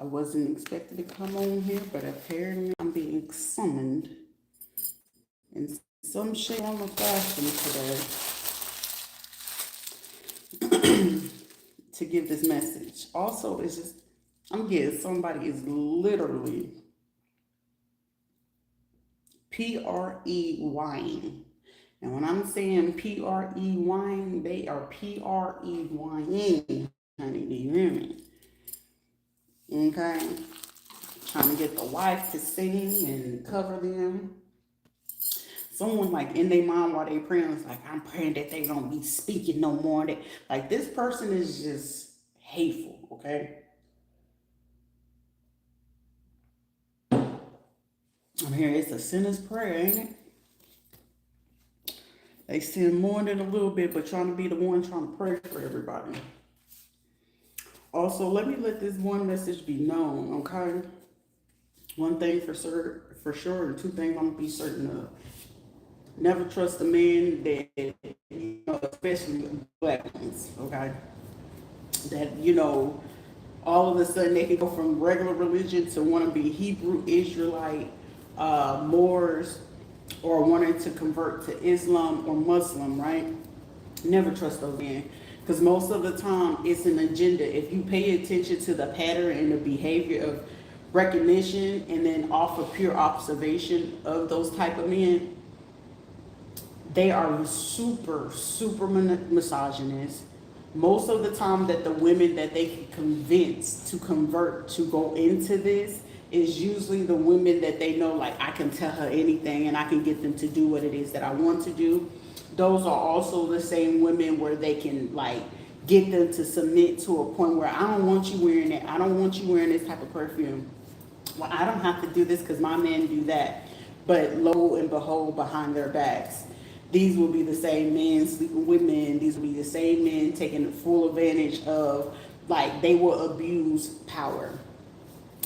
I wasn't expected to come on here, but apparently I'm being summoned in some shape, form, or fashion today to give this message. Also, it's just, I'm getting somebody is literally PRE-wine. And when I'm saying PRE-wine, they are PRE-wine, honey. Do you hear me? Okay? Trying to get the wife to sing and cover them. Someone like in their mind while they praying is like, I'm praying that they don't be speaking no more. That like this person is just hateful, okay? I'm here, it's a sinner's prayer, ain't it? They sin more than a little bit, but trying to be the one trying to pray for everybody. Also, let me let this one message be known, okay? One thing for sure, and two things I'm gonna be certain of. Never trust a man that, especially black ones, okay? That, all of a sudden they can go from regular religion to want to be Hebrew, Israelite, Moors, or wanting to convert to Islam or Muslim, right? Never trust those men. Because most of the time it's an agenda. If you pay attention to the pattern and the behavior of recognition and then off of pure observation of those type of men, they are super, super misogynist. Most of the time that the women that they can convince to convert to go into this is usually the women that they know, like, I can tell her anything and I can get them to do what it is that I want to do. Those are also the same women where they can, like, get them to submit to a point where I don't want you wearing it. I don't want you wearing this type of perfume. Well, I don't have to do this because my men do that. But lo and behold, behind their backs, these will be the same men sleeping with men. These will be the same men taking full advantage of, like, they will abuse power.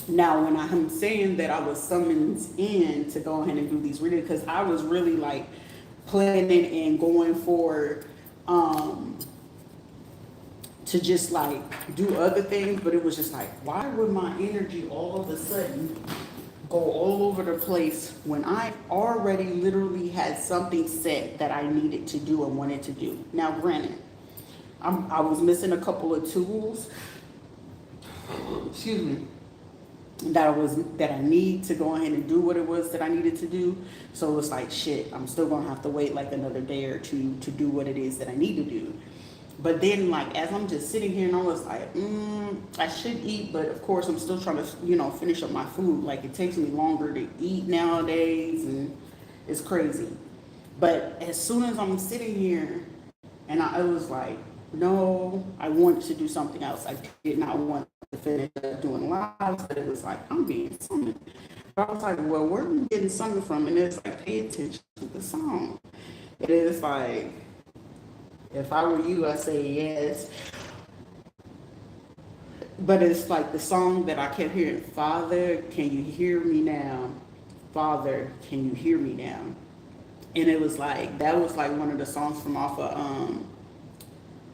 Now, when I'm saying that I was summoned in to go ahead and do these readings, because I was really like planning and going for to just like do other things, but it was just like, why would my energy all of a sudden go all over the place when I already literally had something set that I needed to do and wanted to do? Now, granted, I was missing a couple of tools, excuse me, that I need to go ahead and do what it was that I needed to do. So it was like, shit, I'm still gonna have to wait like another day or two to do what it is that I need to do. But then, like, as I'm just sitting here and I was like, I should eat, but of course I'm still trying to, finish up my food. Like, it takes me longer to eat nowadays, and it's crazy. But as soon as I'm sitting here, and I was like, no, I want to do something else. I did not want to finish doing lives, but it was like, I'm being summoned. But I was like, well, where are we getting summoned from? And it's like, pay attention to the song. It is like, if I were you, I say yes. But it's like the song that I kept hearing, Father, can you hear me now? Father, can you hear me now? And it was like, that was like one of the songs from off of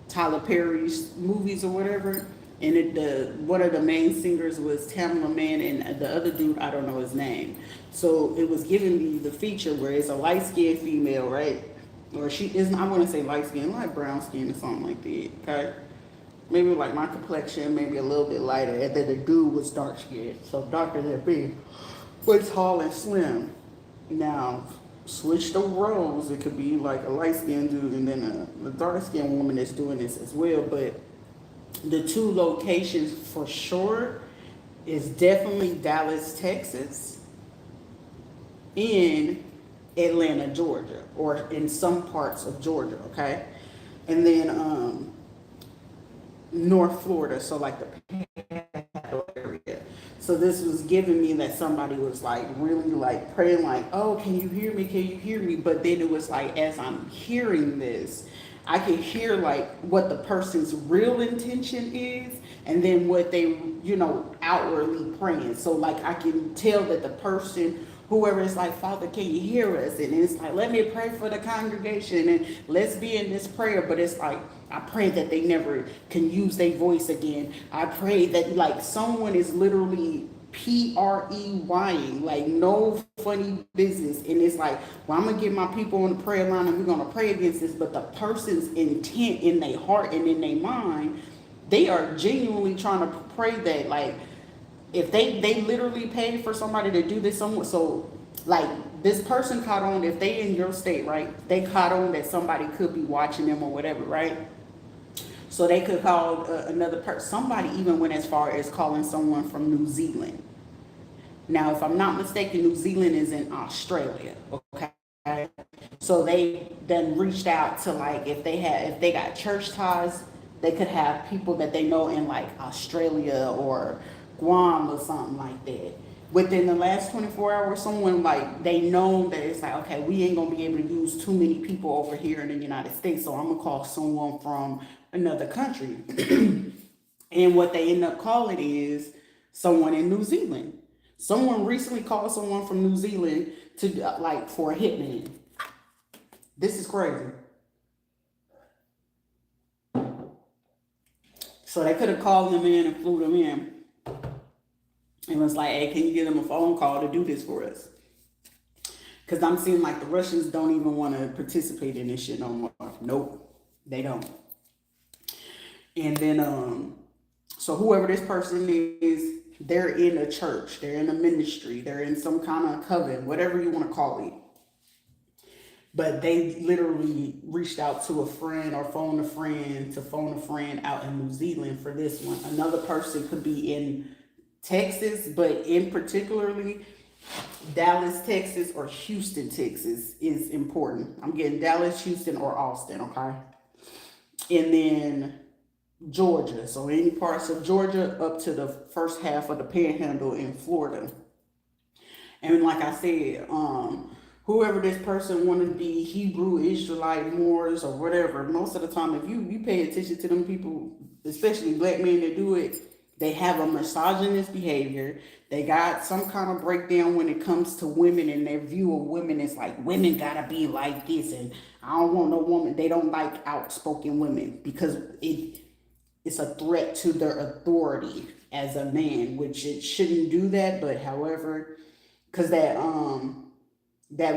Tyler Perry's movies or whatever. And one of the main singers was Tamala Man, and the other dude, I don't know his name. So it was giving me the feature where it's a light-skinned female, right? Or she isn't, I want to say light skin, like brown skin or something like that, okay? Maybe like my complexion, maybe a little bit lighter, and then the dude was dark skinned, so darker than me, but tall and slim. Now, switch the roles, it could be like a light skinned dude and then a dark skinned woman that's doing this as well, but the two locations for sure is definitely Dallas, Texas, and Atlanta, Georgia, or in some parts of Georgia, okay? And then North Florida, so like the Panhandle area. So this was giving me that somebody was like really like praying like, oh, can you hear me? Can you hear me? But then it was like, as I'm hearing this, I can hear like what the person's real intention is and then what they, outwardly praying. So like I can tell that the person, whoever is like, Father, can you hear us? And it's like, let me pray for the congregation and let's be in this prayer. But it's like I pray that they never can use their voice again. I pray that like someone is literally preying, like no funny business. And it's like, well, I'm gonna get my people on the prayer line and we're gonna pray against this. But the person's intent in their heart and in their mind, they are genuinely trying to pray that like if they literally pay for somebody to do this somewhere. So like this person caught on, if they in your state, right, they caught on that somebody could be watching them or whatever, right? So they could call another person. Somebody even went as far as calling someone from New Zealand. Now, if I'm not mistaken, New Zealand is in Australia. Okay. So they then reached out to like if they got church ties, they could have people that they know in like Australia or Guam or something like that. Within the last 24 hours, someone like they know that it's like, okay, we ain't gonna be able to use too many people over here in the United States, so I'm gonna call someone from another country. And what they end up calling is someone in New Zealand. Someone recently called someone from New Zealand to like for a hitman. This is crazy. So they could have called them in and flew them in. And was like, hey, can you give them a phone call to do this for us? Because I'm seeing like the Russians don't even want to participate in this shit no more. Nope, they don't. And then, so whoever this person is, they're in a church, they're in a ministry, they're in some kind of coven, whatever you want to call it. But they literally reached out to a friend or phone a friend out in New Zealand for this one. Another person could be in Texas, but in particularly Dallas, Texas, or Houston, Texas is important. I'm getting Dallas, Houston, or Austin, okay? And then Georgia. So any parts of Georgia up to the first half of the Panhandle in Florida. And like I said, whoever this person wanted to be, Hebrew, Israelite, Moors, or whatever, most of the time, if you pay attention to them people, especially black men that do it, they have a misogynist behavior. They got some kind of breakdown when it comes to women, and their view of women is like, women gotta be like this, and I don't want no woman. They don't like outspoken women because it's a threat to their authority as a man, which it shouldn't do that. But however, because that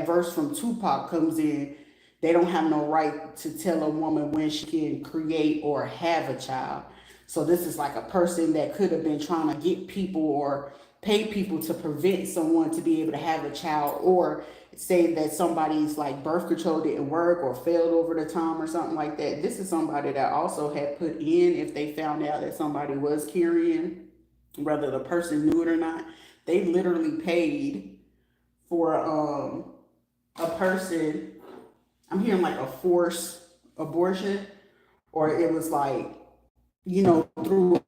verse from Tupac comes in, they don't have no right to tell a woman when she can create or have a child. So this is like a person that could have been trying to get people or pay people to prevent someone to be able to have a child, or say that somebody's like birth control didn't work or failed over the time or something like that. This is somebody that also had put in, if they found out that somebody was carrying, whether the person knew it or not, they literally paid for a person, I'm hearing like a forced abortion, or it was like, through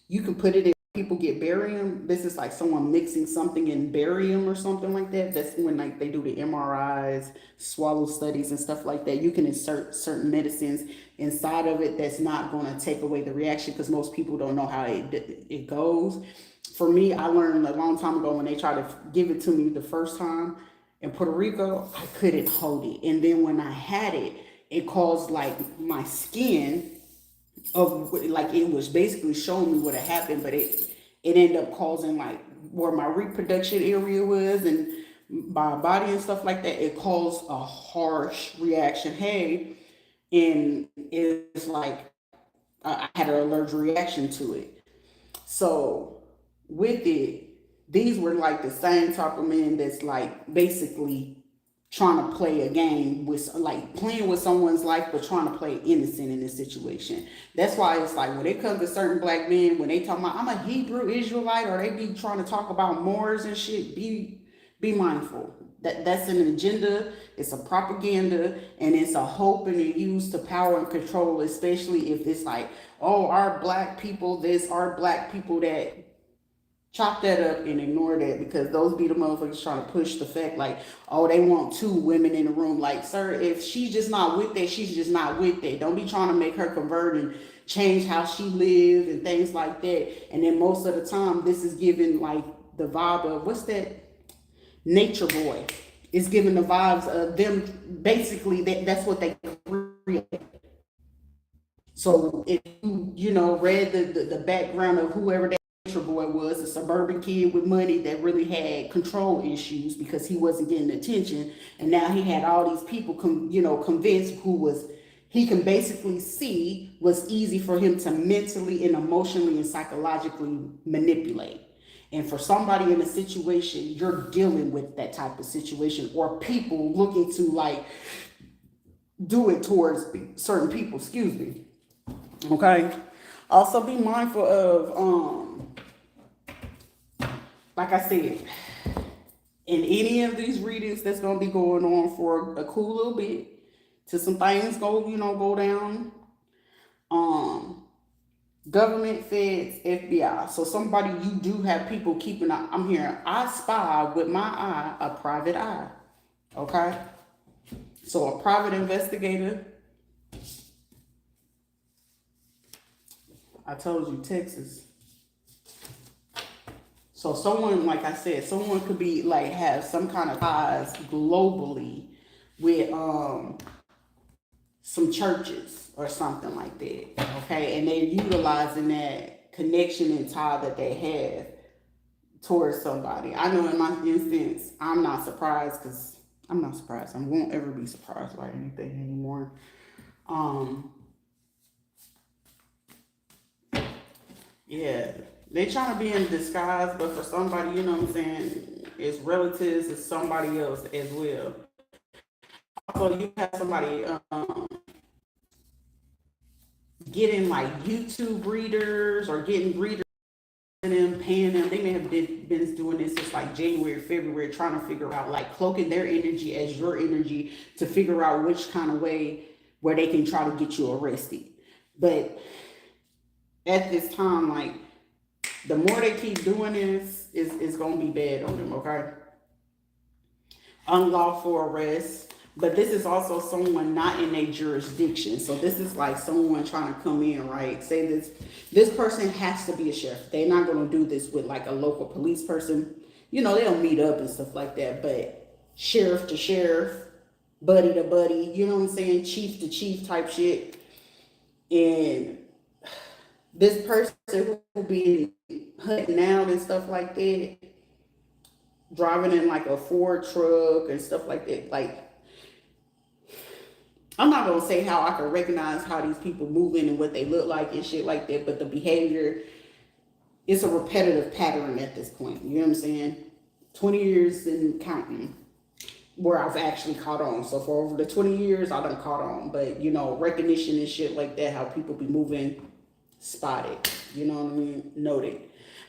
you can put it in, people get barium. This is like someone mixing something in barium or something like that. That's when like they do the MRIs, swallow studies and stuff like that. You can insert certain medicines inside of it that's not going to take away the reaction, because most people don't know how it goes. For me, I learned a long time ago when they tried to give it to me the first time in Puerto Rico, I couldn't hold it. And then when I had it, it caused like my skin of like, it was basically showing me what had happened, but it ended up causing like where my reproduction area was and my body and stuff like that. It caused a harsh reaction. Hey, and it's like I had an allergic reaction to it. So with it, these were like the same type of men that's like basically trying to play a game with, like playing with someone's life, but trying to play innocent in this situation. That's why it's like when it comes to certain black men, when they talk about I'm a Hebrew Israelite, or they be trying to talk about Moors and shit, be mindful. That's an agenda, it's a propaganda, and it's a hope and a use to power and control, especially if it's like, oh, our black people this, our black people that. Chop that up and ignore that, because those be the motherfuckers trying to push the fact like, oh, they want two women in the room. Like, sir, if she's just not with that, she's just not with that. Don't be trying to make her convert and change how she lives and things like that. And then most of the time, this is given like the vibe of, what's that? Nature Boy. It's giving the vibes of them basically that's what they create. So if you know read the background of whoever that Nature Boy was, a suburban kid with money that really had control issues because he wasn't getting attention, and now he had all these people convinced who was he can basically see was easy for him to mentally and emotionally and psychologically manipulate. And for somebody in a situation, you're dealing with that type of situation, or people looking to like do it towards certain people, excuse me. Okay. Also be mindful of like I said, in any of these readings that's gonna be going on for a cool little bit, till some things go down. Government, feds, FBI. So somebody you do have people keeping an I'm here. I spy with my eye, a private eye. Okay? So a private investigator. I told you Texas. So someone, like I said, someone could be like have some kind of ties globally with some churches or something like that. Okay, and they're utilizing that connection and tie that they have towards somebody. I know in my instance, I'm not surprised because I'm not surprised. I won't ever be surprised by anything anymore. Yeah, they trying to be in disguise, but for somebody, you know what I'm saying, it's relatives, it's somebody else as well. Also, you have somebody getting like YouTube readers or getting readers them, paying them. They may have been doing this since like January, February, trying to figure out like cloaking their energy as your energy to figure out which kind of way where they can try to get you arrested. But at this time, like the more they keep doing this, is gonna be bad on them, okay? Unlawful arrest. But this is also someone not in a jurisdiction. So this is like someone trying to come in, right? Say this person has to be a sheriff. They're not gonna do this with like a local police person. You know, they'll meet up and stuff like that, but sheriff to sheriff, buddy to buddy, you know what I'm saying? Chief to chief type shit. And this person will be hunting out and stuff like that, driving in like a Ford truck and stuff like that. Like, I'm not gonna say how I can recognize how these people move in and what they look like and shit like that, but the behavior is a repetitive pattern at this point. You know what I'm saying? 20 years and counting where I've actually caught on. So for over the 20 years, I done caught on. But you know, recognition and shit like that, how people be moving, spotted. You know what I mean? Noted.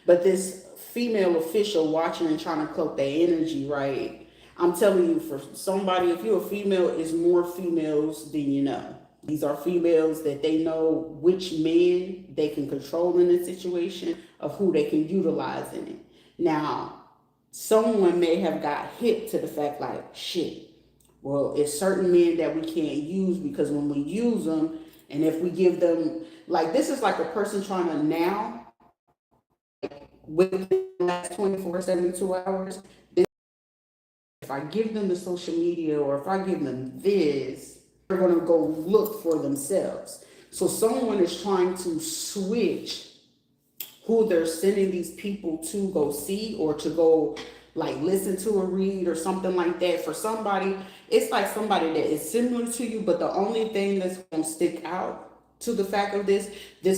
But this female official watching and trying to cloak their energy, right? I'm telling you, for somebody, if you're a female, it's more females than you know. These are females that they know which men they can control in a situation of who they can utilize in it. Now, someone may have got hip to the fact like, shit, well, it's certain men that we can't use because when we use them, and if we give them, like this is like a person trying to now, within the last 24, 72 hours, if I give them the social media or if I give them this, they're going to go look for themselves. So someone is trying to switch who they're sending these people to go see or to go like listen to or read or something like that. For somebody, it's like somebody that is similar to you, but the only thing that's going to stick out to the fact of this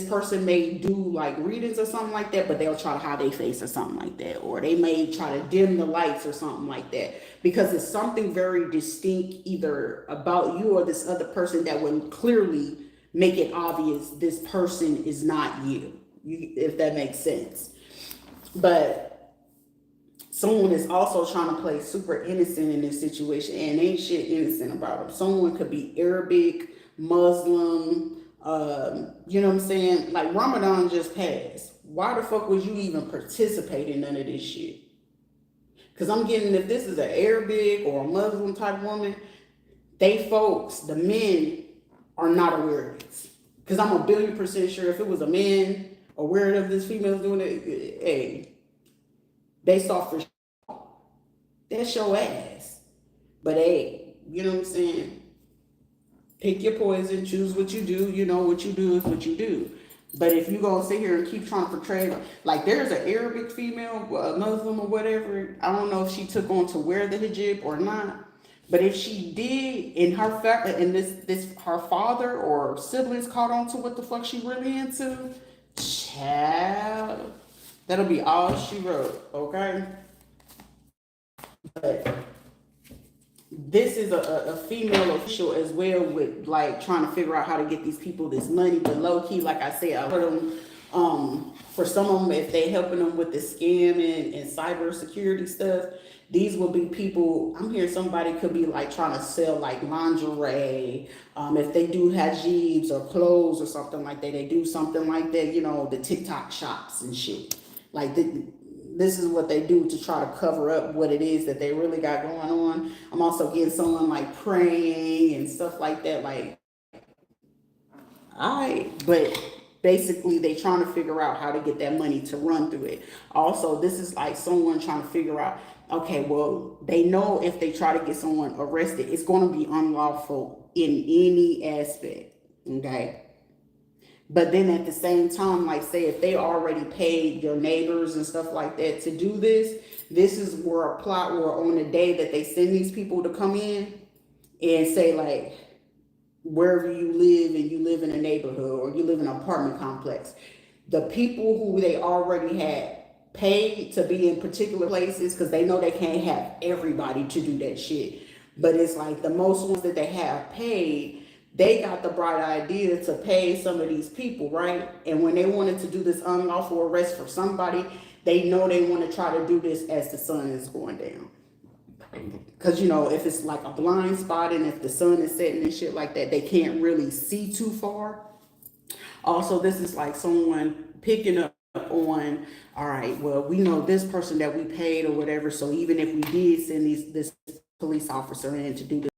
person may do like readings or something like that, but they'll try to hide their face or something like that, or they may try to dim the lights or something like that, because it's something very distinct either about you or this other person that would clearly make it obvious this person is not you, if that makes sense. But someone is also trying to play super innocent in this situation, and ain't shit innocent about them. Someone could be Arabic, Muslim, you know what I'm saying? Like Ramadan just passed. Why the fuck would you even participate in none of this shit? Because I'm getting, if this is an Arabic or a Muslim type woman, they folks, the men, are not aware of this. Because I'm 1,000,000,000% sure if it was a man aware of this female's doing it, hey, based off for that's your ass. But hey, you know what I'm saying? Pick your poison, choose what you do. You know what you do is what you do. But if you gonna sit here and keep trying to portray, like there's an Arabic female, a Muslim or whatever, I don't know if she took on to wear the hijab or not. But if she did, and her and this her father or siblings caught on to what the fuck she really into, child, that'll be all she wrote, okay? But this is a female official as well with like trying to figure out how to get these people this money, but low key, like I said, I heard them, for some of them, if they helping them with the scam and cyber security stuff, these will be people. I'm hearing somebody could be like trying to sell like lingerie, if they do hijabs or clothes or something like that, they do something like that, you know, the TikTok shops and shit, like this is what they do to try to cover up what it is that they really got going on. I'm also getting someone like praying and stuff like that. Like, but basically they trying to figure out how to get that money to run through it. Also, this is like someone trying to figure out, okay, well, they know if they try to get someone arrested, it's going to be unlawful in any aspect. Okay. But then at the same time, like say if they already paid your neighbors and stuff like that to do this, this is where a plot where on the day that they send these people to come in and say like, wherever you live and you live in a neighborhood or you live in an apartment complex, the people who they already had paid to be in particular places, because they know they can't have everybody to do that shit. But it's like the most ones that they have paid, they got the bright idea to pay some of these people, right? And when they wanted to do this unlawful arrest for somebody, they know they want to try to do this as the sun is going down. Because, you know, if it's like a blind spot and if the sun is setting and shit like that, they can't really see too far. Also, this is like someone picking up on, all right, well, we know this person that we paid or whatever. So even if we did send this police officer in to do this,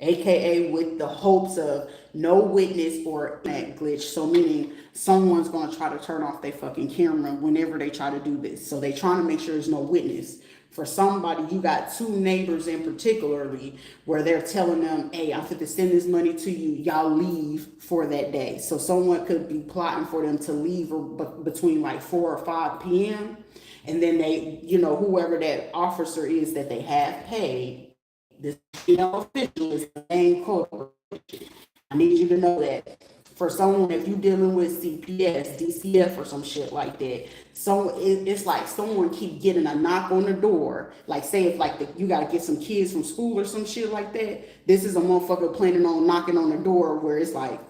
AKA with the hopes of no witness or that glitch. So meaning someone's going to try to turn off their fucking camera whenever they try to do this. So they trying to make sure there's no witness. For somebody, you got two neighbors in particularly where they're telling them, hey, I'm fit to send this money to you. Y'all leave for that day. So someone could be plotting for them to leave between like 4 or 5 p.m. And then they, you know, whoever that officer is that they have paid, this official is the main corporation. I need you to know that. For someone, if you're dealing with CPS, DCF, or some shit like that, so it's like someone keep getting a knock on the door. Like say if like you got to get some kids from school or some shit like that. This is a motherfucker planning on knocking on the door where it's like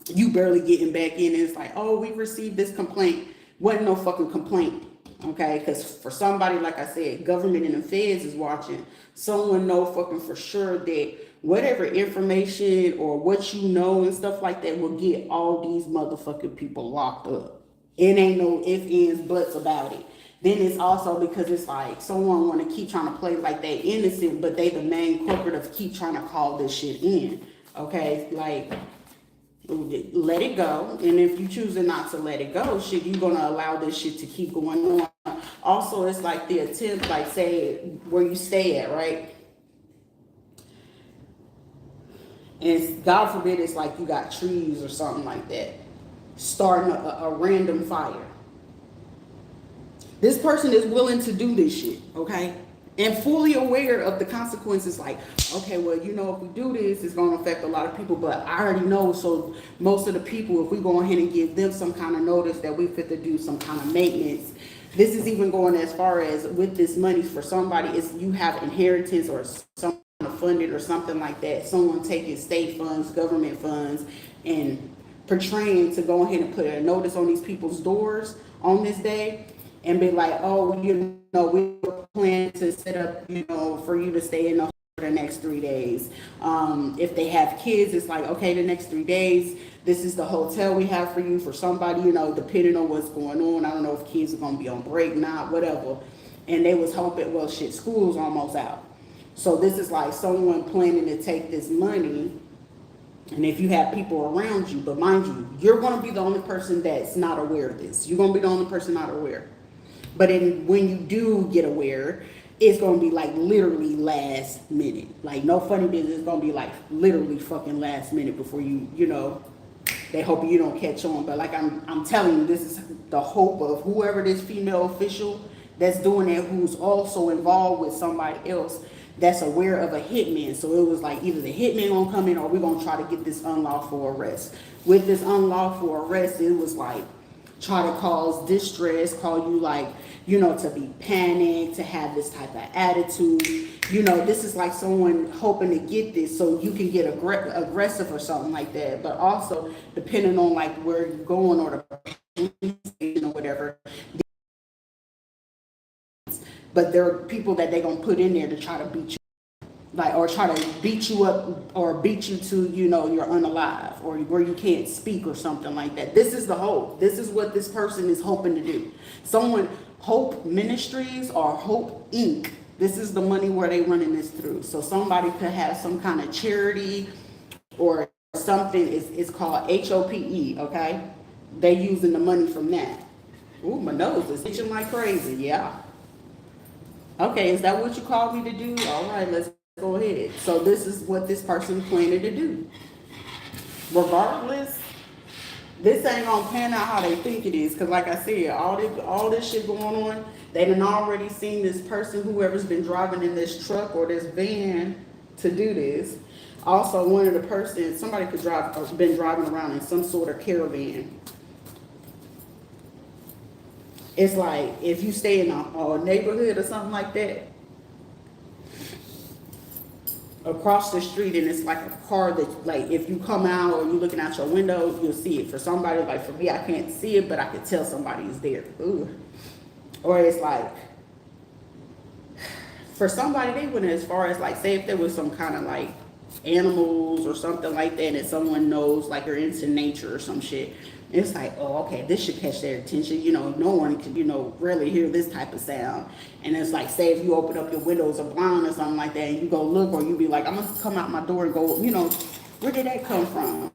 you barely getting back in. And it's like, oh, we received this complaint. Wasn't no fucking complaint. Okay, because for somebody, like I said, government and the feds is watching, someone know fucking for sure that whatever information or what you know and stuff like that will get all these motherfucking people locked up. It ain't no ifs, ands, buts about it. Then it's also because it's like someone want to keep trying to play like they innocent, but they the main corporate of keep trying to call this shit in. Okay, like let it go. And if you choosing not to let it go, shit, you're gonna allow this shit to keep going on. Also, it's like the attempt, like say where you stay at, right? And God forbid it's like you got trees or something like that, starting a random fire. This person is willing to do this shit, okay? And fully aware of the consequences, like, okay, well, you know, if we do this, it's going to affect a lot of people, but I already know, so most of the people, if we go ahead and give them some kind of notice that we fit to do some kind of maintenance, this is even going as far as with this money for somebody, is you have inheritance or some kind of funding or something like that, someone taking state funds, government funds, and portraying to go ahead and put a notice on these people's doors on this day, and be like, oh, you know, we were planning to set up, you know, for you to stay in the for the next 3 days. If they have kids, it's like, okay, the next 3 days, this is the hotel we have for you. For somebody, you know, depending on what's going on, I don't know if kids are going to be on break, not, whatever. And they was hoping, well, shit, school's almost out. So this is like someone planning to take this money. And if you have people around you, but mind you, you're going to be the only person that's not aware of this. You're going to be the only person not aware. But when you do get aware, it's gonna be like literally last minute. Like no funny business, it's gonna be like literally fucking last minute before you know, they hope you don't catch on. But like I'm telling you, this is the hope of whoever this female official that's doing it, who's also involved with somebody else that's aware of a hitman. So it was like either the hitman gonna come in or we're gonna try to get this unlawful arrest. With this unlawful arrest, it was like try to cause distress, call you like, you know, to be panicked, to have this type of attitude. You know, this is like someone hoping to get this so you can get aggressive or something like that. But also, depending on like where you're going or the police station or whatever. But there are people that they're going to put in there to try to beat you. Like, or try to beat you up or beat you to, you know, you're unalive or where you can't speak or something like that. This is the hope. This is what this person is hoping to do. Someone, Hope Ministries or Hope Inc. This is the money where they running this through. So somebody could have some kind of charity or something. It's called HOPE, okay? They using the money from that. Ooh, my nose is itching like crazy, yeah. Okay, is that what you called me to do? All right, let's go ahead. So this is what this person planning to do. Regardless, this ain't gonna pan out how they think it is. Cause like I said, all this shit going on, they done already seen this person, whoever's been driving in this truck or this van to do this. Also, one of the persons, somebody could been driving around in some sort of caravan. It's like if you stay in a neighborhood or something like that, across the street, and it's like a car that, like, if you come out or you looking out your window, you'll see it. For somebody, like for me, I can't see it, but I can tell somebody is there. Ooh. Or it's like, for somebody, they went as far as like, say if there was some kind of like animals or something like that, and someone knows like you're into nature or some shit. It's like, oh, okay, this should catch their attention. You know, no one can, you know, rarely hear this type of sound. And it's like, say if you open up your windows or blind or something like that, and you go look, or you be like, I'm gonna come out my door and go, you know, where did that come from?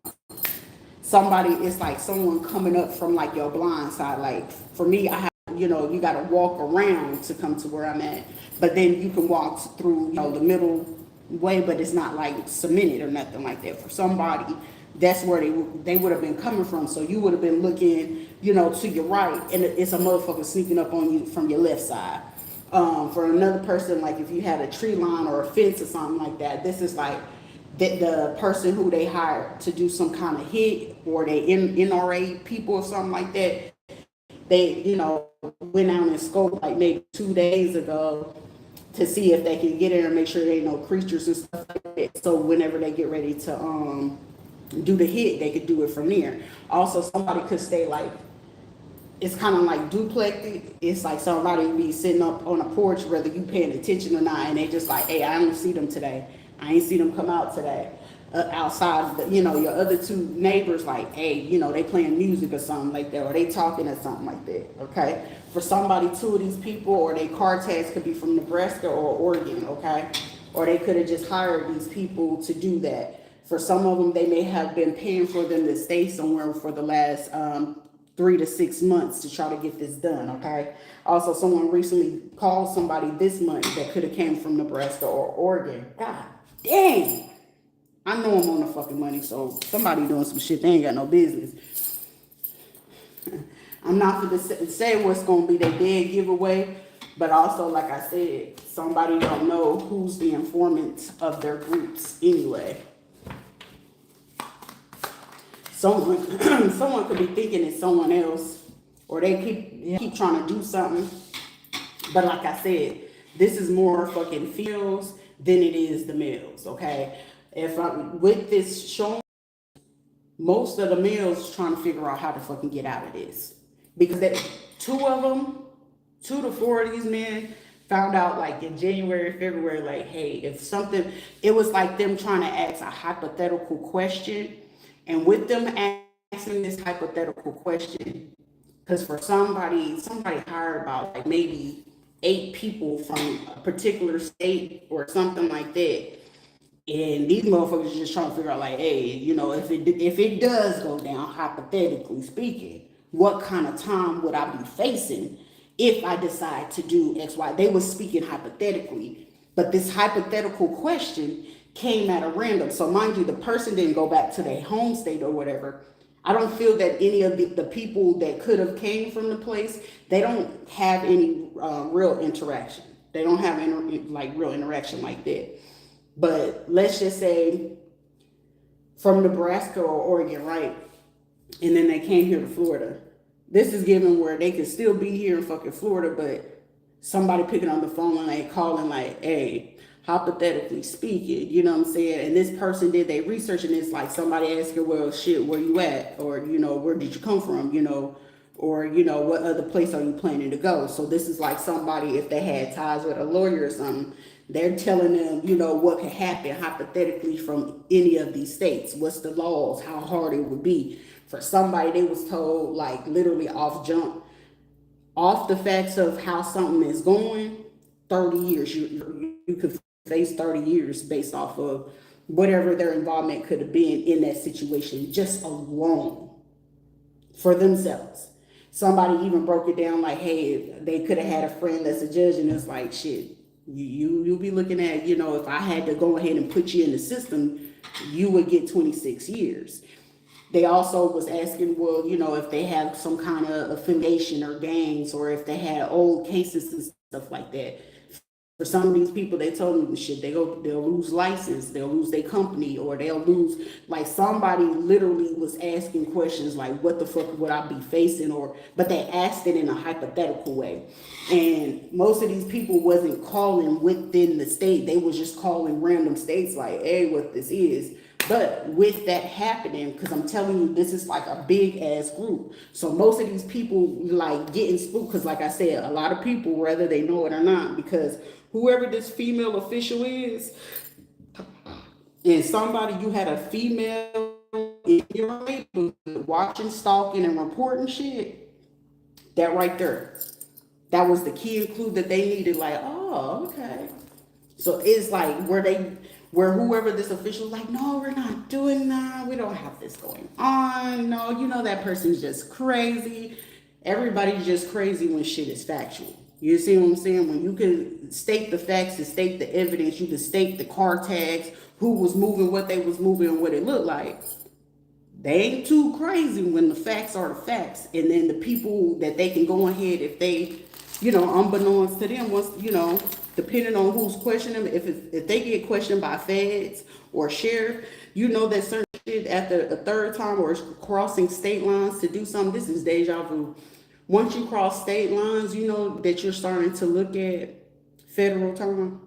Somebody, it's like someone coming up from like your blind side. Like for me, I have, you know, you got to walk around to come to where I'm at. But then you can walk through, you know, the middle way, but it's not like cemented or nothing like that. For somebody, that's where they would have been coming from. So you would have been looking, you know, to your right, and it's a motherfucker sneaking up on you from your left side. For another person, like if you had a tree line or a fence or something like that, this is like the person who they hired to do some kind of hit, or they NRA people or something like that. They, you know, went out and scoped like maybe 2 days ago to see if they can get in and make sure there ain't no creatures and stuff like that. So whenever they get ready to do the hit, they could do it from there. Also, somebody could stay like, it's kind of like duplexed. It's like somebody be sitting up on a porch, whether you paying attention or not, and they just like, hey, I don't see them today. I ain't see them come out today. Outside, you know, your other two neighbors, like, hey, you know, they playing music or something like that, or they talking or something like that, okay? For somebody, two of these people, or their car tags could be from Nebraska or Oregon, okay? Or they could have just hired these people to do that. For some of them, they may have been paying for them to stay somewhere for the last 3 to 6 months to try to get this done, okay? Also, someone recently called somebody this month that could have came from Nebraska or Oregon. God dang! I know I'm on the fucking money, so somebody doing some shit they ain't got no business. I'm not going to say what's going to be their dead giveaway, but also, like I said, somebody don't know who's the informant of their groups anyway. Someone could be thinking it's someone else, or they keep trying to do something. But like I said, this is more fucking females than it is the males, okay? With this showing, most of the males trying to figure out how to fucking get out of this. Because two to four of these men found out like in January, February, like, hey, if something, it was like them trying to ask a hypothetical question. And with them asking this hypothetical question, because for somebody hired about like maybe 8 people from a particular state or something like that. And these motherfuckers just trying to figure out like, hey, you know, if it does go down, hypothetically speaking, what kind of time would I be facing? if I decide to do X, Y. They were speaking hypothetically, but this hypothetical question came at a random. So mind you, the person didn't go back to their home state or whatever. I don't feel that any of the people that could have came from the place, they don't have any real interaction. They don't have real interaction like that. But let's just say from Nebraska or Oregon, right? And then they came here to Florida. This is given where they could still be here in fucking Florida, but somebody picking on the phone and they calling like, hey, hypothetically speaking, you know what I'm saying? And this person did their research and it's like somebody asking, well, shit, where you at? Or, you know, where did you come from? You know, or, you know, what other place are you planning to go? So this is like somebody, if they had ties with a lawyer or something, they're telling them, you know, what could happen hypothetically from any of these states. What's the laws? How hard it would be. For somebody, they was told like literally off the facts of how something is going, 30 years. You could face 30 years based off of whatever their involvement could have been in that situation, just alone for themselves. Somebody even broke it down like, hey, they could have had a friend that's a judge, and it's like, shit, you'll be looking at, you know, if I had to go ahead and put you in the system, you would get 26 years. They also was asking, well, you know, if they have some kind of affiliation or gangs, or if they had old cases and stuff like that. For some of these people, they told me shit, they'll lose license, they'll lose their company, or they'll lose, like somebody literally was asking questions like, what the fuck would I be facing? But they asked it in a hypothetical way. And most of these people wasn't calling within the state. They was just calling random states like, hey, what this is. But with that happening, because I'm telling you, this is like a big ass group. So most of these people like getting spooked, because like I said, a lot of people, whether they know it or not, because whoever this female official is, and somebody, you had a female in your neighborhood watching, stalking, and reporting shit, that right there, that was the key and clue that they needed. Like, oh, okay. So it's like where whoever this official is like, no, we're not doing that. We don't have this going on. No, you know, that person's just crazy. Everybody's just crazy when shit is factual. You see what I'm saying? When you can state the facts and state the evidence, you can state the car tags, who was moving, what they was moving, and what it looked like. They ain't too crazy when the facts are the facts. And then the people that they can go ahead, if they, you know, unbeknownst to them, once, you know, depending on who's questioning them, if they get questioned by feds or sheriff, you know that certain shit after a third time or crossing state lines to do something, this is deja vu. Once you cross state lines, you know that you're starting to look at federal time.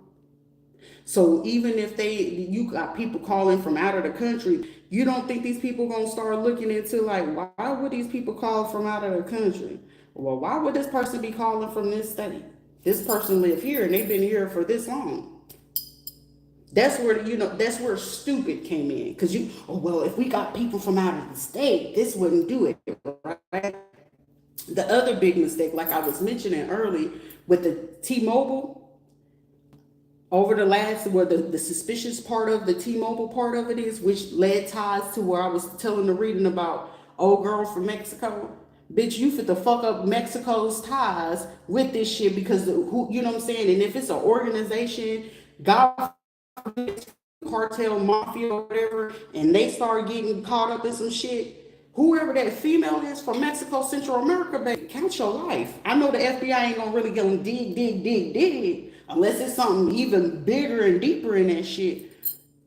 So even if you got people calling from out of the country, you don't think these people gonna start looking into like, why would these people call from out of the country? Well, why would this person be calling from this state? This person live here and they've been here for this long. That's where, you know, that's where stupid came in. Because well, if we got people from out of the state, this wouldn't do it, right? The other big mistake, like I was mentioning early, with the T-Mobile, over the last, where the suspicious part of the T-Mobile part of it is, which led ties to where I was telling the reading about old girl from Mexico. Bitch, you fit to fuck up Mexico's ties with this shit because who, you know what I'm saying? And if it's an organization, God, cartel, mafia, or whatever, and they start getting caught up in some shit, whoever that female is from Mexico, Central America, baby, count your life. I know the FBI ain't gonna really go and dig, unless it's something even bigger and deeper in that shit.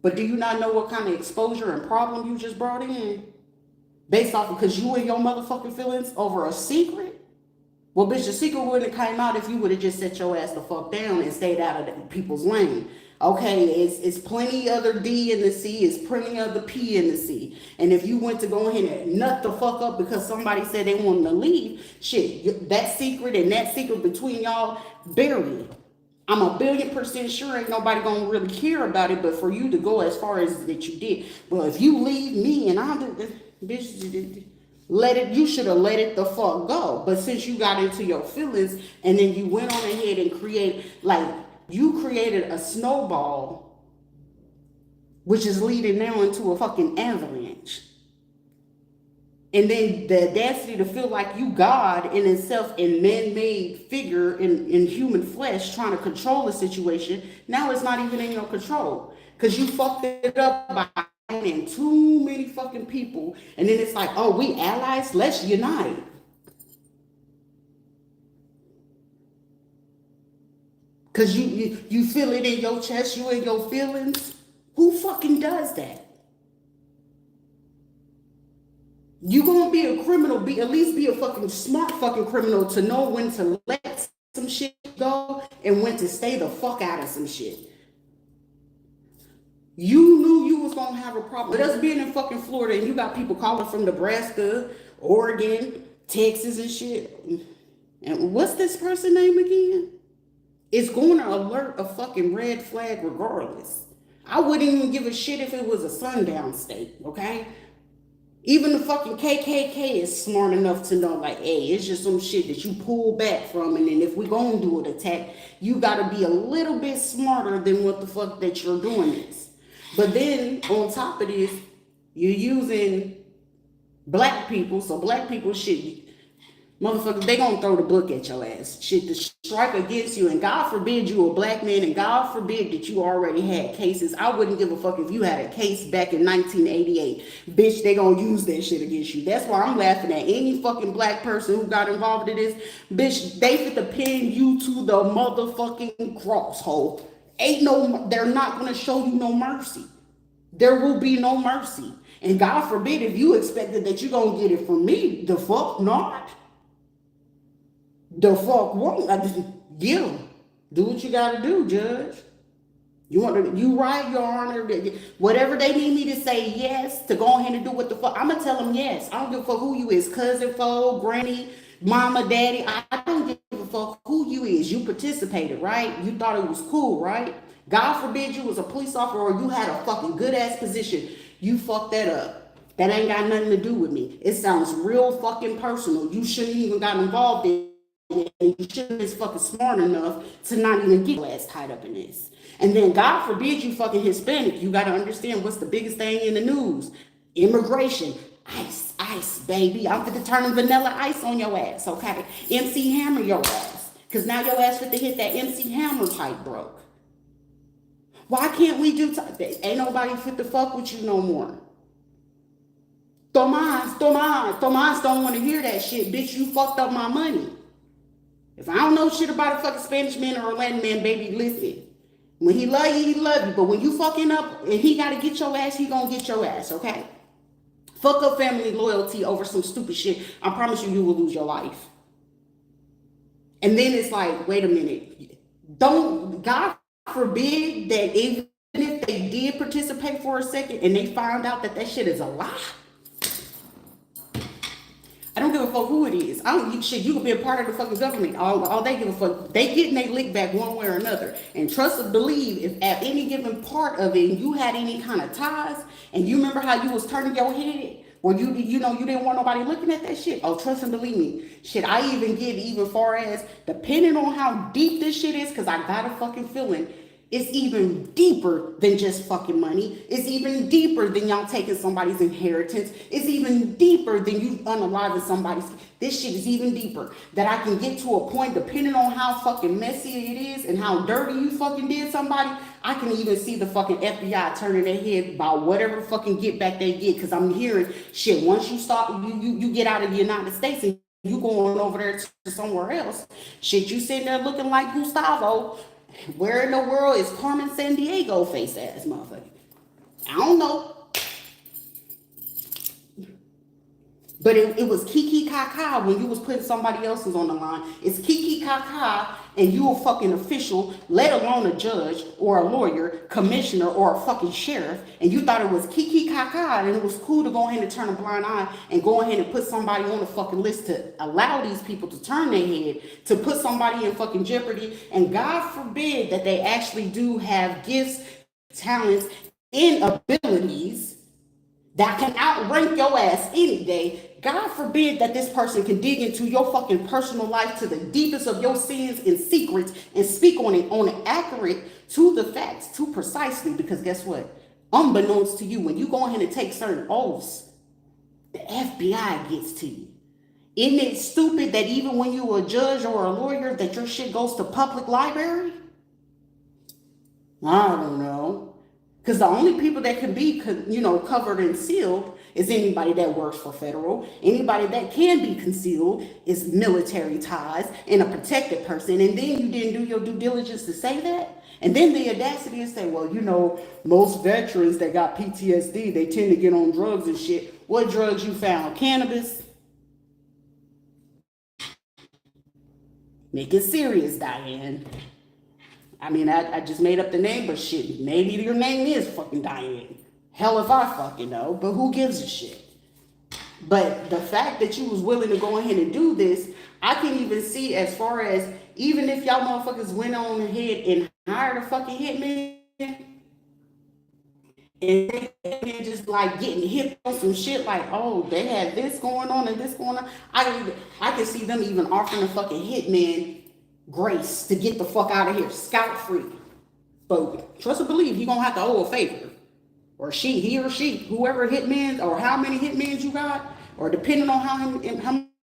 But do you not know what kind of exposure and problem you just brought in? Based off of, because you and your motherfucking feelings over a secret? Well, bitch, the secret wouldn't have came out if you would have just set your ass the fuck down and stayed out of the people's lane. Okay, it's plenty other D in the C, it's plenty other P in the C. And if you went to go ahead and nut the fuck up because somebody said they wanted to leave, shit, that secret and that secret between y'all, bury it. I'm 1,000,000% sure ain't nobody gonna really care about it, but for you to go as far as that you did, well, if you leave me and I do, bitch, you should have let it the fuck go. But since you got into your feelings and then you went on ahead and created a snowball, which is leading now into a fucking avalanche. And then the audacity to feel like you God in itself and man-made figure in human flesh trying to control the situation. Now it's not even in your control. Because you fucked it up by in too many fucking people. And then it's like, oh, we allies, let's unite. Because you feel it in your chest, you in your feelings. Who fucking does that? You gonna be a criminal, at least be a fucking smart fucking criminal to know when to let some shit go and when to stay the fuck out of some shit. You knew you was gonna have a problem with us being in fucking Florida and you got people calling from Nebraska, Oregon, Texas and shit. And what's this person name again? It's going to alert a fucking red flag regardless. I wouldn't even give a shit if it was a sundown state, okay? Even the fucking KKK is smart enough to know, like, hey, it's just some shit that you pull back from, and then if we gonna do an attack, you gotta be a little bit smarter than what the fuck that you're doing is. But then, on top of this, you're using black people, so black people shit, motherfuckers, they gonna throw the book at your ass. Shit, to strike against you, and God forbid you a black man, and God forbid that you already had cases. I wouldn't give a fuck if you had a case back in 1988. Bitch, they gonna use that shit against you. That's why I'm laughing at any fucking black person who got involved in this. Bitch, they fit to pin you to the motherfucking cross hole. They're not gonna show you no mercy. There will be no mercy. And God forbid if you expected that you gonna get it from me, the fuck not. The fuck won't. I just get them. Do what you gotta do, Judge. You right, Your Honor. Whatever they need me to say yes to go ahead and do what the fuck. I'm gonna tell them yes. I don't give a fuck who you is, cousin, foe, granny, mama, daddy. I don't give a fuck who you is. You participated, right? You thought it was cool, right? God forbid you was a police officer or you had a fucking good ass position. You fucked that up. That ain't got nothing to do with me. It sounds real fucking personal. You shouldn't even got involved in. And you shouldn't be fucking smart enough to not even get your ass tied up in this. And then God forbid you fucking Hispanic. You gotta understand what's the biggest thing in the news. Immigration. Ice, baby. I'm fit to turn vanilla ice on your ass, okay? MC Hammer your ass. Cause now your ass fit to hit that MC Hammer type broke. Why can't we do ain't nobody fit to fuck with you no more. Tomas don't want to hear that shit. Bitch, you fucked up my money. If I don't know shit about a fucking Spanish man or a Latin man, baby, listen. When he love you, he love you. But when you fucking up and he gotta get your ass, he gonna get your ass, okay? Fuck up family loyalty over some stupid shit. I promise you, you will lose your life. And then it's like, wait a minute. God forbid that even if they did participate for a second and they found out that shit is a lie. I don't give a fuck who it is. You could be a part of the fucking government. All they give a fuck, they getting their lick back one way or another. And trust and believe, if at any given part of it, you had any kind of ties, and you remember how you was turning your head, or you didn't want nobody looking at that shit. Oh, trust and believe me. Shit, I even get even far as, depending on how deep this shit is, because I got a fucking feeling, it's even deeper than just fucking money. It's even deeper than y'all taking somebody's inheritance. It's even deeper than you unaliving somebody's. This shit is even deeper. That I can get to a point, depending on how fucking messy it is and how dirty you fucking did somebody, I can even see the fucking FBI turning their head by whatever fucking get back they get. Because I'm hearing shit, once you start, you get out of the United States and you going over there to somewhere else. Shit, you sitting there looking like Gustavo. Where in the world is Carmen Sandiego face ass motherfucker? I don't know. But it was kiki kaka when you was putting somebody else's on the line. It's kiki kaka and you a fucking official, let alone a judge or a lawyer, commissioner or a fucking sheriff, and you thought it was kiki kaka and it was cool to go ahead and turn a blind eye and go ahead and put somebody on the fucking list to allow these people to turn their head, to put somebody in fucking jeopardy. And God forbid that they actually do have gifts, talents, and abilities that can outrank your ass any day. God forbid that this person can dig into your fucking personal life to the deepest of your sins and secrets and speak on it accurate to the facts, too precisely. Because guess what? Unbeknownst to you, when you go ahead and take certain oaths, The FBI gets to you. Isn't it stupid that even when you a judge or a lawyer that your shit goes to public library? I don't know. Because the only people that can be, covered and sealed is anybody that works for federal. Anybody that can be concealed is military ties and a protected person. And then you didn't do your due diligence to say that. And then the audacity is say, well, most veterans that got PTSD, they tend to get on drugs and shit. What drugs you found? Cannabis? Make it serious, Diane. I mean, I just made up the name, but shit, maybe your name is fucking Diane. Hell if I fucking know, but who gives a shit? But the fact that you was willing to go ahead and do this, I can even see as far as, even if y'all motherfuckers went on ahead and hired a fucking hitman, and they just like getting hit on some shit like, oh, they had this going on and this going on. I can see them even offering a fucking hitman grace to get the fuck out of here, scot free. But trust and believe, he gonna have to owe a favor, or he or she, whoever hitman or how many hitmans you got, or depending on how many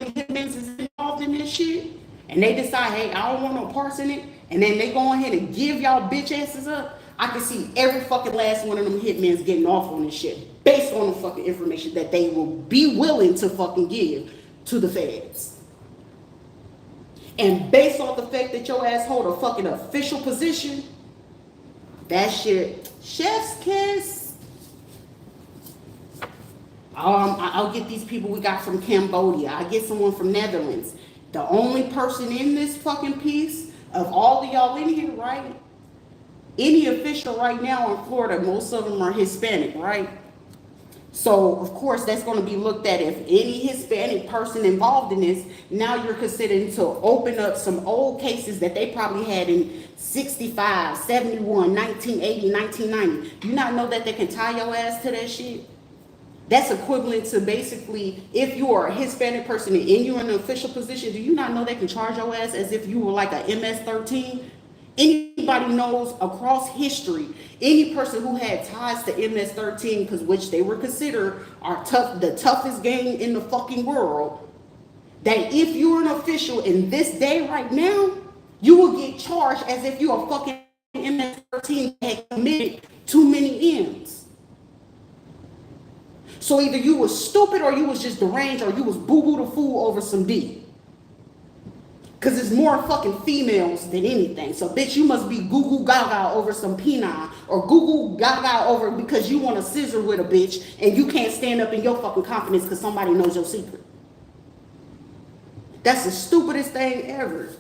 hitmans is involved in this shit, and they decide, hey, I don't want no parts in it, and then they go ahead and give y'all bitch asses up. I can see every fucking last one of them hitmans getting off on this shit based on the fucking information that they will be willing to fucking give to the feds. And based on the fact that your ass hold a fucking official position, that shit, chef's kiss. I'll get these people we got from Cambodia. I get someone from Netherlands. The only person in this fucking piece of all of y'all in here, right? Any official right now in Florida, most of them are Hispanic, right? So, of course, that's going to be looked at if any Hispanic person involved in this, now you're considering to open up some old cases that they probably had in 65, 71, 1980, 1990. Do you not know that they can tie your ass to that shit? That's equivalent to basically, if you are a Hispanic person and you're in an official position, do you not know they can charge your ass as if you were like a MS-13? Anybody knows across history, any person who had ties to MS-13, because which they were considered the toughest gang in the fucking world, that if you're an official in this day right now, you will get charged as if you're a fucking MS-13 had committed too many M's. So either you was stupid or you was just deranged or you was boo-boo the fool over some D. Because it's more fucking females than anything. So, bitch, you must be goo-goo gaga over some penile. Or goo-goo gaga over because you want to scissor with a bitch and you can't stand up in your fucking confidence because somebody knows your secret. That's the stupidest thing ever.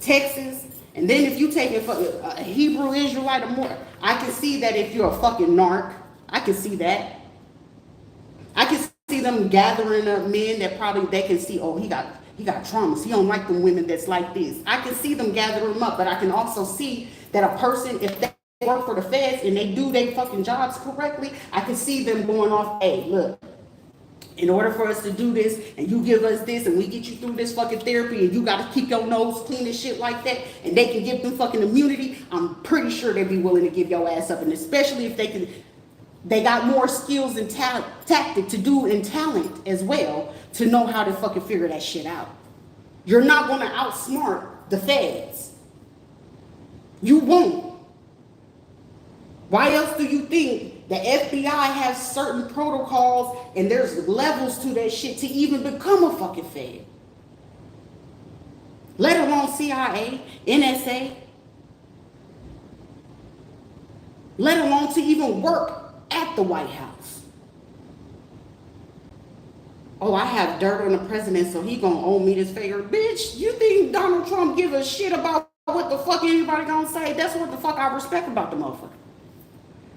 Texas. And then if you take it for a Hebrew Israelite or more, I can see that if you're a fucking narc. I can see that. I can see them gathering up men that probably they can see, oh, he got traumas. He don't like them women that's like this. I can see them gather them up, but I can also see that a person, if they work for the feds and they do their fucking jobs correctly, I can see them going off, hey, look, in order for us to do this and you give us this and we get you through this fucking therapy and you got to keep your nose clean and shit like that, and they can give them fucking immunity, I'm pretty sure they'd be willing to give your ass up. And especially if they got more skills and tactic to do and talent as well to know how to fucking figure that shit out. You're not going to outsmart the feds. You won't. Why else do you think the FBI has certain protocols and there's levels to that shit to even become a fucking fed? Let alone CIA, NSA. Let alone to even work at the White House. Oh, I have dirt on the president, so he gonna owe me this favor. Bitch, you think Donald Trump give a shit about what the fuck anybody gonna say? That's what the fuck I respect about the motherfucker.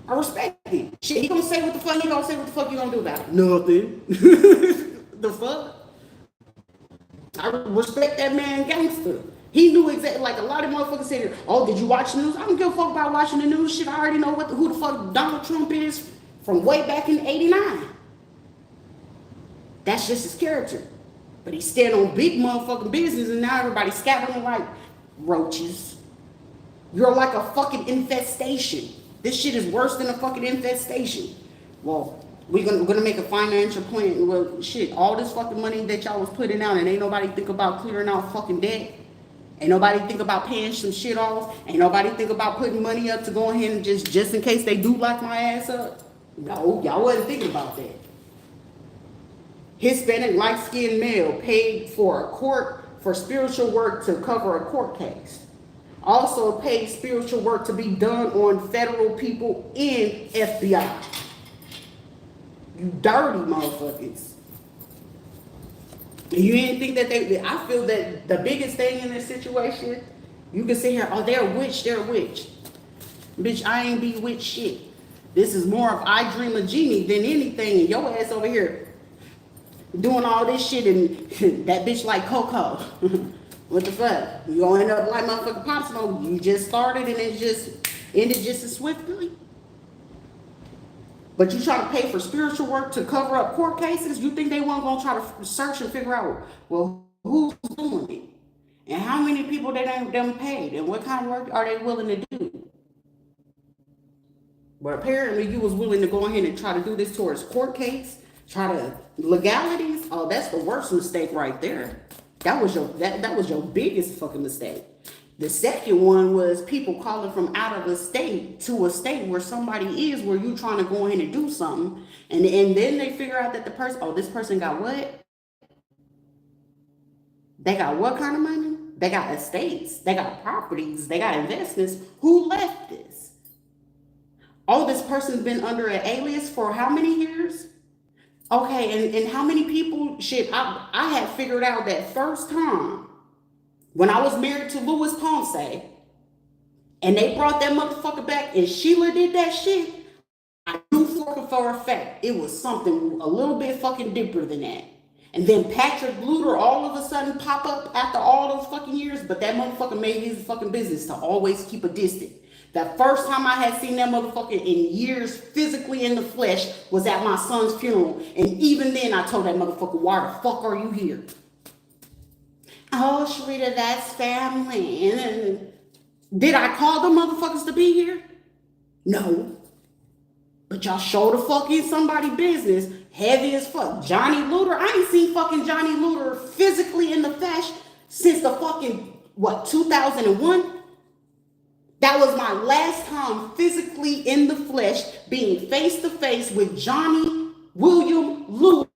I respect him. Shit, he gonna say what the fuck, he gonna say what the fuck you gonna do about it? Nothing. The fuck? I respect that man gangster. He knew exactly, like a lot of motherfuckers said, oh, did you watch the news? I don't give a fuck about watching the news. Shit, I already know who the fuck Donald Trump is from way back in '89. That's just his character. But he stand on big motherfucking business and now everybody's scattering like roaches. You're like a fucking infestation. This shit is worse than a fucking infestation. Well, We're gonna make a financial plan. Well, shit, all this fucking money that y'all was putting out, and ain't nobody think about clearing out fucking debt. Ain't nobody think about paying some shit off. Ain't nobody think about putting money up to go ahead and just in case they do lock my ass up. No, y'all wasn't thinking about that. Hispanic light-skinned male paid for spiritual work to cover a court case. Also paid spiritual work to be done on federal people in FBI. You dirty motherfuckers. You didn't think that I feel that the biggest thing in this situation, you can sit here, oh, they're a witch, they're a witch. Bitch, I ain't be witch shit. This is more of I dream of genie than anything, and your ass over here doing all this shit, and that bitch like Coco. What the fuck? You gonna end up like motherfucking Pop Smoke. You just started and it just ended just as swiftly. But you try to pay for spiritual work to cover up court cases? You think they weren't going to try to search and figure out, well, who's doing it? And how many people they done paid? And what kind of work are they willing to do? But apparently you was willing to go ahead and try to do this towards court case, try to legalities. Oh, that's the worst mistake right there. That was your biggest fucking mistake. The second one was people calling from out of the state to a state where somebody is, where you trying to go in and do something. And then they figure out that the person, oh, this person got what? They got what kind of money? They got estates. They got properties. They got investments. Who left this? Oh, this person's been under an alias for how many years? Okay, and how many people? Shit, I had figured out that first time when I was married to Louis Ponce, and they brought that motherfucker back, and Sheila did that shit, I knew for a fact it was something a little bit fucking deeper than that. And then Patrick Luter all of a sudden pop up after all those fucking years, but that motherfucker made his fucking business to always keep a distance. The first time I had seen that motherfucker in years physically in the flesh was at my son's funeral. And even then I told that motherfucker, why the fuck are you here? Oh, Sharita, that's family. And did I call them motherfuckers to be here? No. But y'all show the fuck in somebody business, heavy as fuck. Johnny Luter, I ain't seen fucking Johnny Luter physically in the flesh since the fucking, 2001? That was my last time physically in the flesh, being face to face with Johnny William Luter.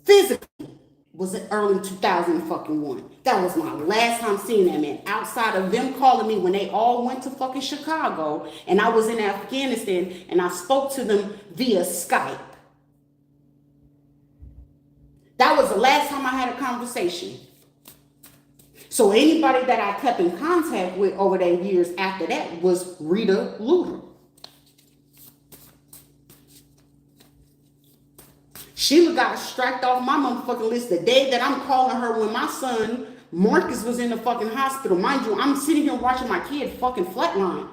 Physically. Was it early 2001? That was my last time seeing that man. Outside of them calling me when they all went to fucking Chicago, and I was in Afghanistan, and I spoke to them via Skype. That was the last time I had a conversation. So anybody that I kept in contact with over the years after that was Rita Luter. Sheila got striked off my motherfucking list the day that I'm calling her when my son Marcus was in the fucking hospital. Mind you, I'm sitting here watching my kid fucking flatline.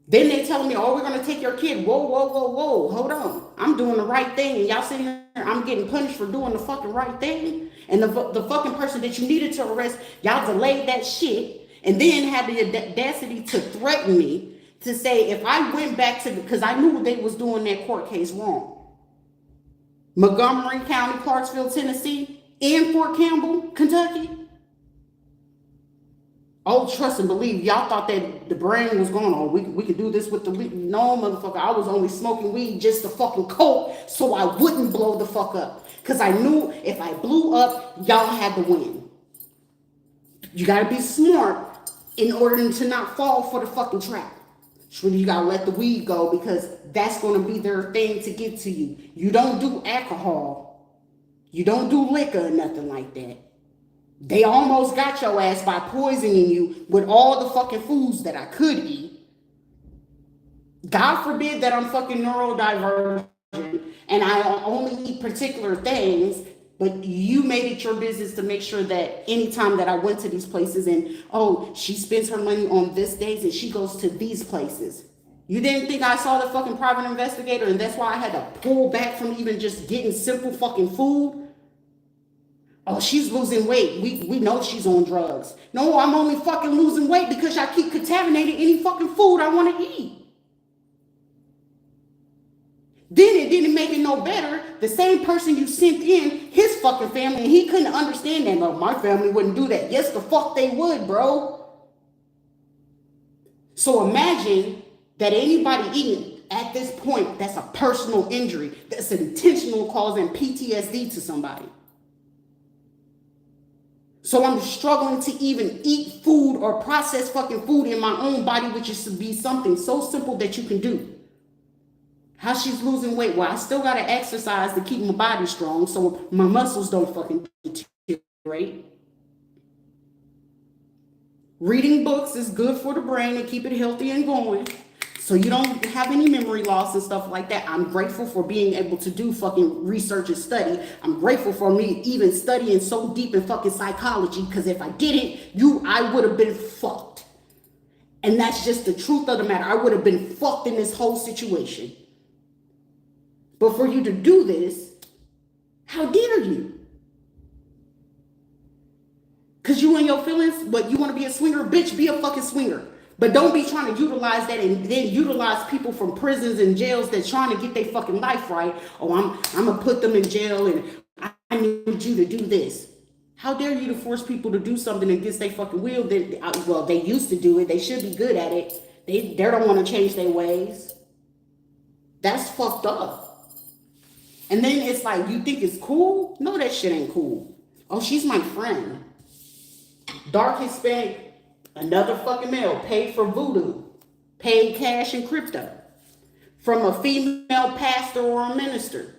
Then they telling me, oh, we're going to take your kid. Whoa, whoa, whoa, whoa. Hold on. I'm doing the right thing. And y'all sitting here, I'm getting punished for doing the fucking right thing. And the fucking person that you needed to arrest, y'all delayed that shit. And then had the audacity to threaten me to say if I went back to, because I knew they was doing that court case wrong. Montgomery County, Clarksville, Tennessee, and Fort Campbell, Kentucky. Oh, trust and believe. Y'all thought that the brain was going on. We could do this with the weed. No, motherfucker. I was only smoking weed just to fucking cope so I wouldn't blow the fuck up. Because I knew if I blew up, y'all had to win. You got to be smart in order to not fall for the fucking trap. Sure, you got to let the weed go because that's going to be their thing to get to you. You don't do alcohol. You don't do liquor or nothing like that. They almost got your ass by poisoning you with all the fucking foods that I could eat. God forbid that I'm fucking neurodivergent and I only eat particular things, but you made it your business to make sure that anytime that I went to these places and, oh, she spends her money on this days and she goes to these places. You didn't think I saw the fucking private investigator and that's why I had to pull back from even just getting simple fucking food? Oh, she's losing weight. We know she's on drugs. No, I'm only fucking losing weight because I keep contaminating any fucking food I want to eat. Then it didn't make it no better. The same person you sent in, his fucking family, and he couldn't understand that. No, my family wouldn't do that. Yes, the fuck they would, bro. So imagine that anybody even at this point, that's a personal injury, that's an intentional causing PTSD to somebody. So I'm struggling to even eat food or process fucking food in my own body, which is to be something so simple that you can do. How she's losing weight? Well, I still got to exercise to keep my body strong so my muscles don't fucking deteriorate. Reading books is good for the brain and keep it healthy and going, so you don't have any memory loss and stuff like that. I'm grateful for being able to do fucking research and study. I'm grateful for me even studying so deep in fucking psychology, because if I didn't, I would have been fucked. And that's just the truth of the matter. I would have been fucked in this whole situation. But for you to do this, how dare you? Because you and your feelings, but you want to be a swinger? Bitch, be a fucking swinger. But don't be trying to utilize that and then utilize people from prisons and jails that's trying to get their fucking life right. Oh, I'm going to put them in jail and I need you to do this. How dare you to force people to do something against their fucking will? Well, they used to do it. They should be good at it. They don't want to change their ways. That's fucked up. And then it's like, you think it's cool? No, that shit ain't cool. Oh, she's my friend. Dark Hispanic, another fucking male, paid for voodoo, paid cash in crypto from a female pastor or a minister.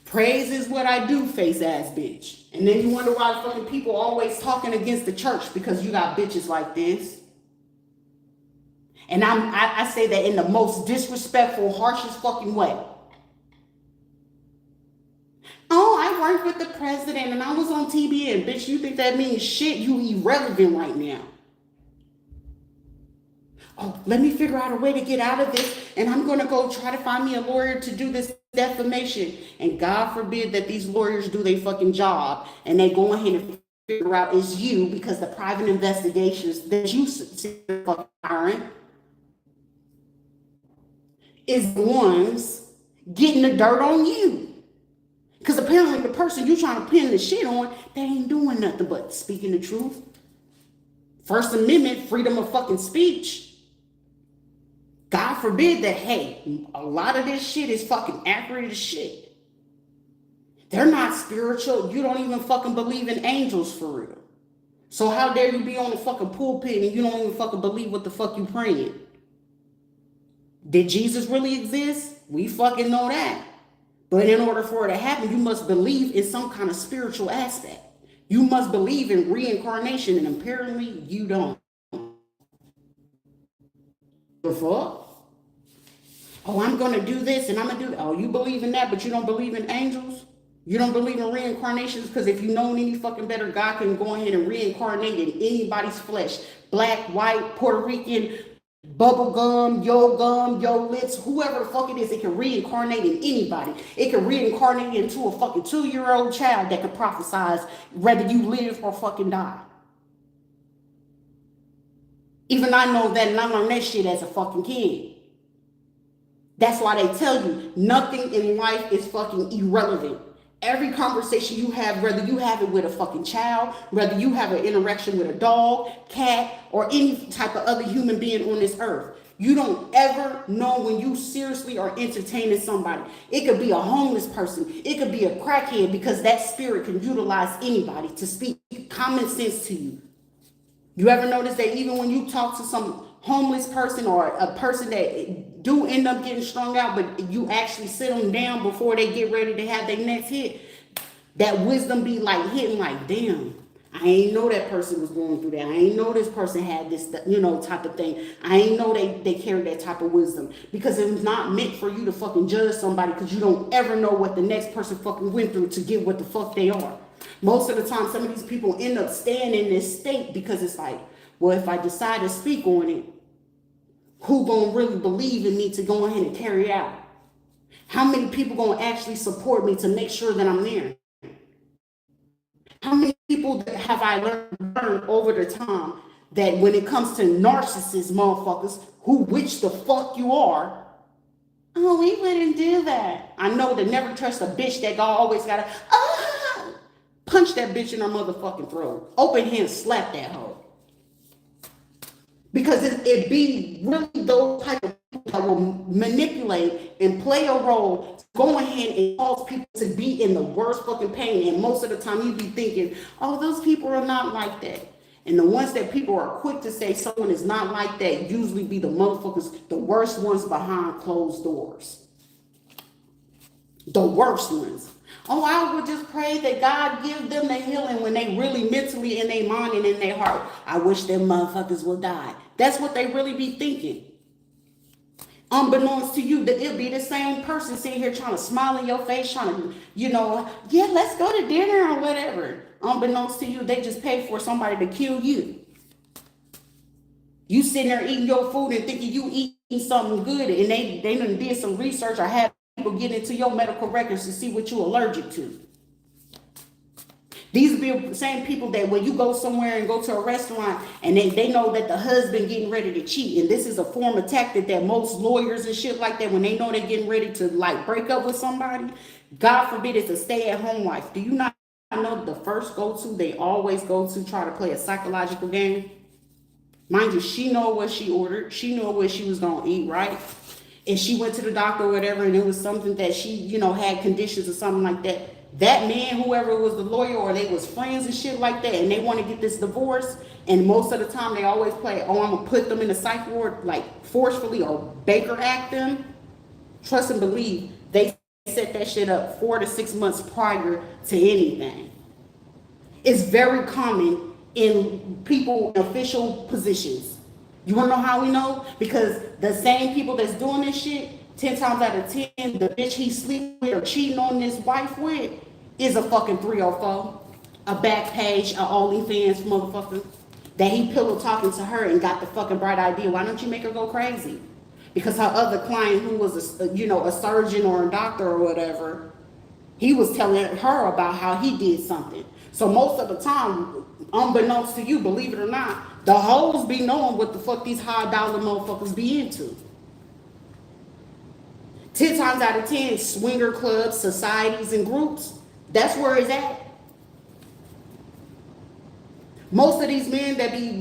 Praise is what I do, face ass bitch. And then you wonder why fucking people always talking against the church, because you got bitches like this. And I say that in the most disrespectful, harshest fucking way. Oh, I worked with the president and I was on TBN. Bitch, you think that means shit? You irrelevant right now. Oh, let me figure out a way to get out of this, and I'm going to go try to find me a lawyer to do this defamation. And God forbid that these lawyers do their fucking job and they go ahead and figure out it's you, because the private investigations that you fucking hiring is the ones getting the dirt on you. Because apparently the person you trying to pin the shit on, they ain't doing nothing but speaking the truth. First Amendment, freedom of fucking speech. God forbid that, hey, a lot of this shit is fucking accurate as shit. They're not spiritual. You don't even fucking believe in angels for real. So how dare you be on the fucking pulpit and you don't even fucking believe what the fuck you praying? Did Jesus really exist? We fucking know that. But in order for it to happen, you must believe in some kind of spiritual aspect. You must believe in reincarnation, and apparently you don't. The fuck? Oh, I'm going to do this and I'm going to do that. Oh, you believe in that, but you don't believe in angels? You don't believe in reincarnations? Because if you know any fucking better, God can go ahead and reincarnate in anybody's flesh. Black, white, Puerto Rican, bubble gum, yo lips, whoever the fuck it is, it can reincarnate in anybody. It can reincarnate into a fucking 2-year-old child that can prophesize whether you live or fucking die. Even I know that, and I learned that shit as a fucking kid. That's why they tell you nothing in life is fucking irrelevant. Every conversation you have, whether you have it with a fucking child, whether you have an interaction with a dog, cat, or any type of other human being on this earth, you don't ever know when you seriously are entertaining somebody. It could be a homeless person. It could be a crackhead, because that spirit can utilize anybody to speak common sense to you. You ever notice that even when you talk to some homeless person or a person that do end up getting strung out, but you actually sit them down before they get ready to have their next hit, that wisdom be like hitting like, damn, I ain't know that person was going through that. I ain't know this person had this, type of thing. I ain't know they carried that type of wisdom, because it was not meant for you to fucking judge somebody, because you don't ever know what the next person fucking went through to get what the fuck they are. Most of the time, some of these people end up staying in this state because it's like, well, if I decide to speak on it, who gonna really believe in me to go ahead and carry out? How many people gonna actually support me to make sure that I'm there? How many people have I learned over the time that when it comes to narcissists, motherfuckers, which the fuck you are, oh, we wouldn't do that. I know to never trust a bitch that always gotta, punch that bitch in her motherfucking throat. Open hand, slap that hoe. Because it be really those type of people that will manipulate and play a role to go ahead and cause people to be in the worst fucking pain. And most of the time you be thinking, oh, those people are not like that. And the ones that people are quick to say someone is not like that usually be the motherfuckers, the worst ones behind closed doors. The worst ones. Oh, I would just pray that God give them the healing when they really mentally in their mind and in their heart. I wish them motherfuckers will die. That's what they really be thinking. Unbeknownst to you, that it'll be the same person sitting here trying to smile in your face, trying to, yeah, let's go to dinner or whatever. Unbeknownst to you, they just paid for somebody to kill you. You sitting there eating your food and thinking you eating something good, and they done did some research or have people get into your medical records to see what you're allergic to. These be the same people that when you go somewhere and go to a restaurant and they know that the husband getting ready to cheat, and this is a form of tactic that most lawyers and shit like that, when they know they're getting ready to like break up with somebody, God forbid it's a stay-at-home wife. Do you not know the first go-to they always go to try to play a psychological game? Mind you, she know what she ordered. She knew what she was going to eat, right? And she went to the doctor or whatever, and it was something that she, had conditions or something like that. That man, whoever was the lawyer, or they was friends and shit like that, and they want to get this divorce, and most of the time they always play, oh, I'm going to put them in a psych ward, like forcefully, or Baker Act them. Trust and believe, they set that shit up 4 to 6 months prior to anything. It's very common in people in official positions. You want to know how we know? Because the same people that's doing this shit, 10 times out of 10, the bitch he sleep with or cheating on his wife with is a fucking 304, a back page, a OnlyFans motherfucker, that he pillow talking to her and got the fucking bright idea. Why don't you make her go crazy? Because her other client, who was a surgeon or a doctor or whatever, he was telling her about how he did something. So most of the time, unbeknownst to you, believe it or not, the hoes be knowing what the fuck these high dollar motherfuckers be into. 10 times out of 10, swinger clubs, societies, and groups, that's where it's at. Most of these men that be,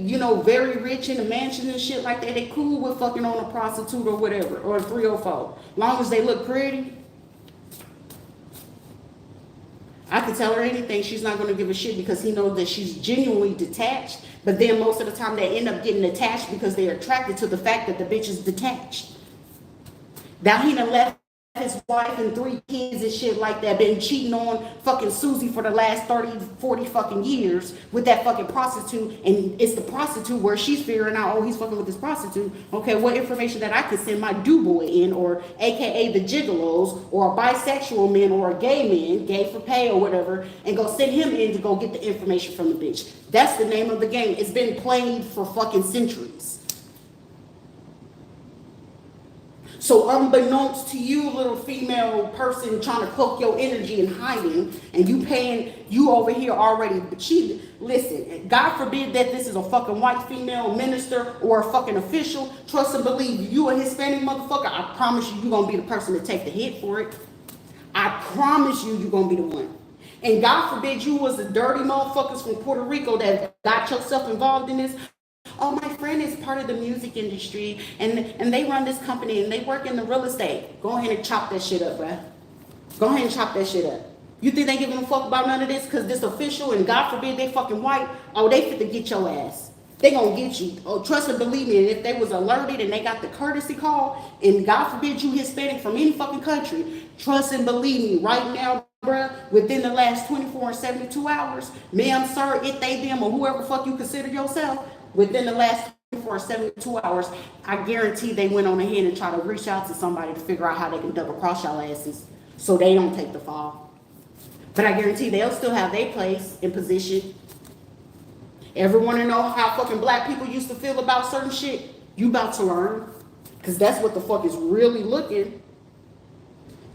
very rich in the mansion and shit like that, they cool with fucking on a prostitute or whatever, or a 304. Long as they look pretty. I could tell her anything, she's not going to give a shit because he knows that she's genuinely detached. But then most of the time they end up getting attached because they're attracted to the fact that the bitch is detached. Now he done left his wife and 3 kids and shit like that, been cheating on fucking Susie for the last 30, 40 fucking years with that fucking prostitute, and it's the prostitute where she's figuring out, oh, he's fucking with this prostitute. Okay, what information that I could send my do-boy in, or aka the gigolos, or a bisexual man, or a gay man, gay for pay or whatever, and go send him in to go get the information from the bitch. That's the name of the game. It's been played for fucking centuries. So unbeknownst to you, little female person trying to cloak your energy and hiding, and you over here already cheated. Listen, God forbid that this is a fucking white female minister or a fucking official. Trust and believe, you a Hispanic motherfucker, I promise you, you're going to be the person to take the hit for it. I promise you, you're going to be the one. And God forbid you was the dirty motherfuckers from Puerto Rico that got yourself involved in this. Oh, my friend is part of the music industry, and they run this company, and they work in the real estate. Go ahead and chop that shit up, bruh. Go ahead and chop that shit up. You think they giving a fuck about none of this because this official, and God forbid they fucking white? Oh, they fit to get your ass. They gonna get you. Oh, trust and believe me, and if they was alerted and they got the courtesy call, and God forbid you Hispanic from any fucking country, trust and believe me, right now, bruh, within the last 24 and 72 hours, ma'am, sir, if they, them, or whoever fuck you consider yourself, within the last 24 or 72 hours, I guarantee they went on ahead and tried to reach out to somebody to figure out how they can double cross y'all asses so they don't take the fall. But I guarantee they'll still have their place and position. Everyone to know how fucking black people used to feel about certain shit? You about to learn. Because that's what the fuck is really looking.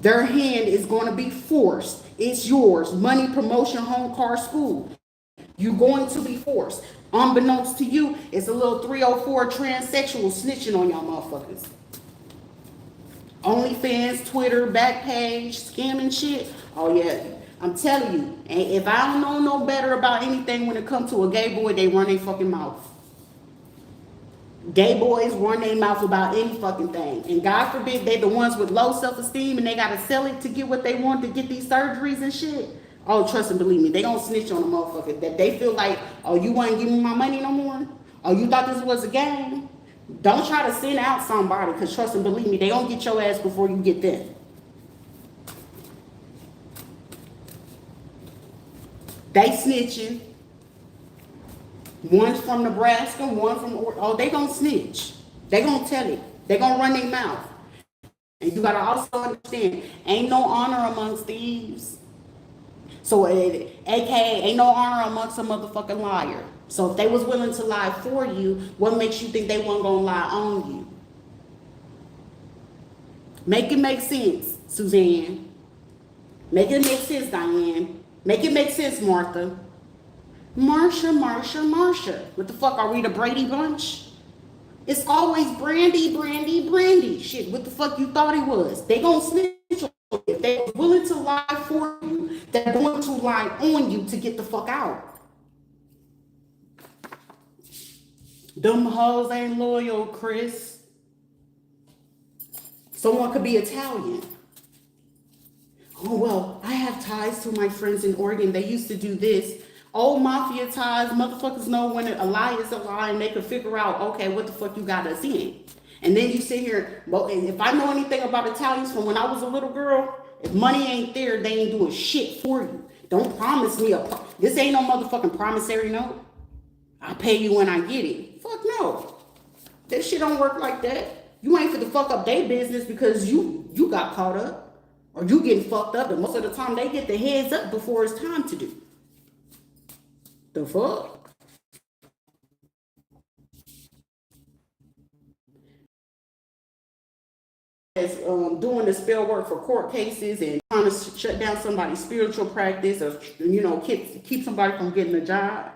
Their hand is going to be forced. It's yours. Money, promotion, home, car, school. You're going to be forced. Unbeknownst to you, it's a little 304 transsexual snitching on y'all motherfuckers. OnlyFans, Twitter, Backpage, scamming shit. Oh yeah, I'm telling you. And if I don't know no better about anything when it comes to a gay boy, they run their fucking mouth. Gay boys run their mouth about any fucking thing. And God forbid they the ones with low self-esteem and they gotta sell it to get what they want, to get these surgeries and shit. Oh, trust and believe me, they gonna snitch on a motherfucker that they feel like, oh, you won't give me my money no more? Oh, you thought this was a game? Don't try to send out somebody, because trust and believe me, they gonna get your ass before you get them. They snitching. One's from Nebraska, one from, oh, they gonna snitch. They gonna tell it. They gonna run their mouth. And you gotta also understand, ain't no honor amongst thieves. So, AKA, ain't no honor amongst a motherfucking liar. So if they was willing to lie for you, what makes you think they weren't gonna lie on you? Make it make sense, Suzanne. Make it make sense, Diane. Make it make sense, Martha. Marsha. What the fuck, are we the Brady Bunch? It's always Brandy. Shit, what the fuck you thought it was? They gonna snitch on you. If they're willing to lie for you, they're going to lie on you to get the fuck out. Them hoes ain't loyal, Chris. Someone could be Italian. Oh, well, I have ties to my friends in Oregon. They used to do this. Old mafia ties, motherfuckers know when a lie is a lie, and they can figure out, okay, what the fuck you got us in. And then you sit here, well, if I know anything about Italians from when I was a little girl, if money ain't there, they ain't doing shit for you. Don't promise me this ain't no motherfucking promissory note. I pay you when I get it. Fuck no. That shit don't work like that. You ain't for to fuck up their business because you got caught up, or you getting fucked up, and most of the time they get the heads up before it's time to do. The fuck? As doing the spell work for court cases and trying to shut down somebody's spiritual practice, or keep somebody from getting a job.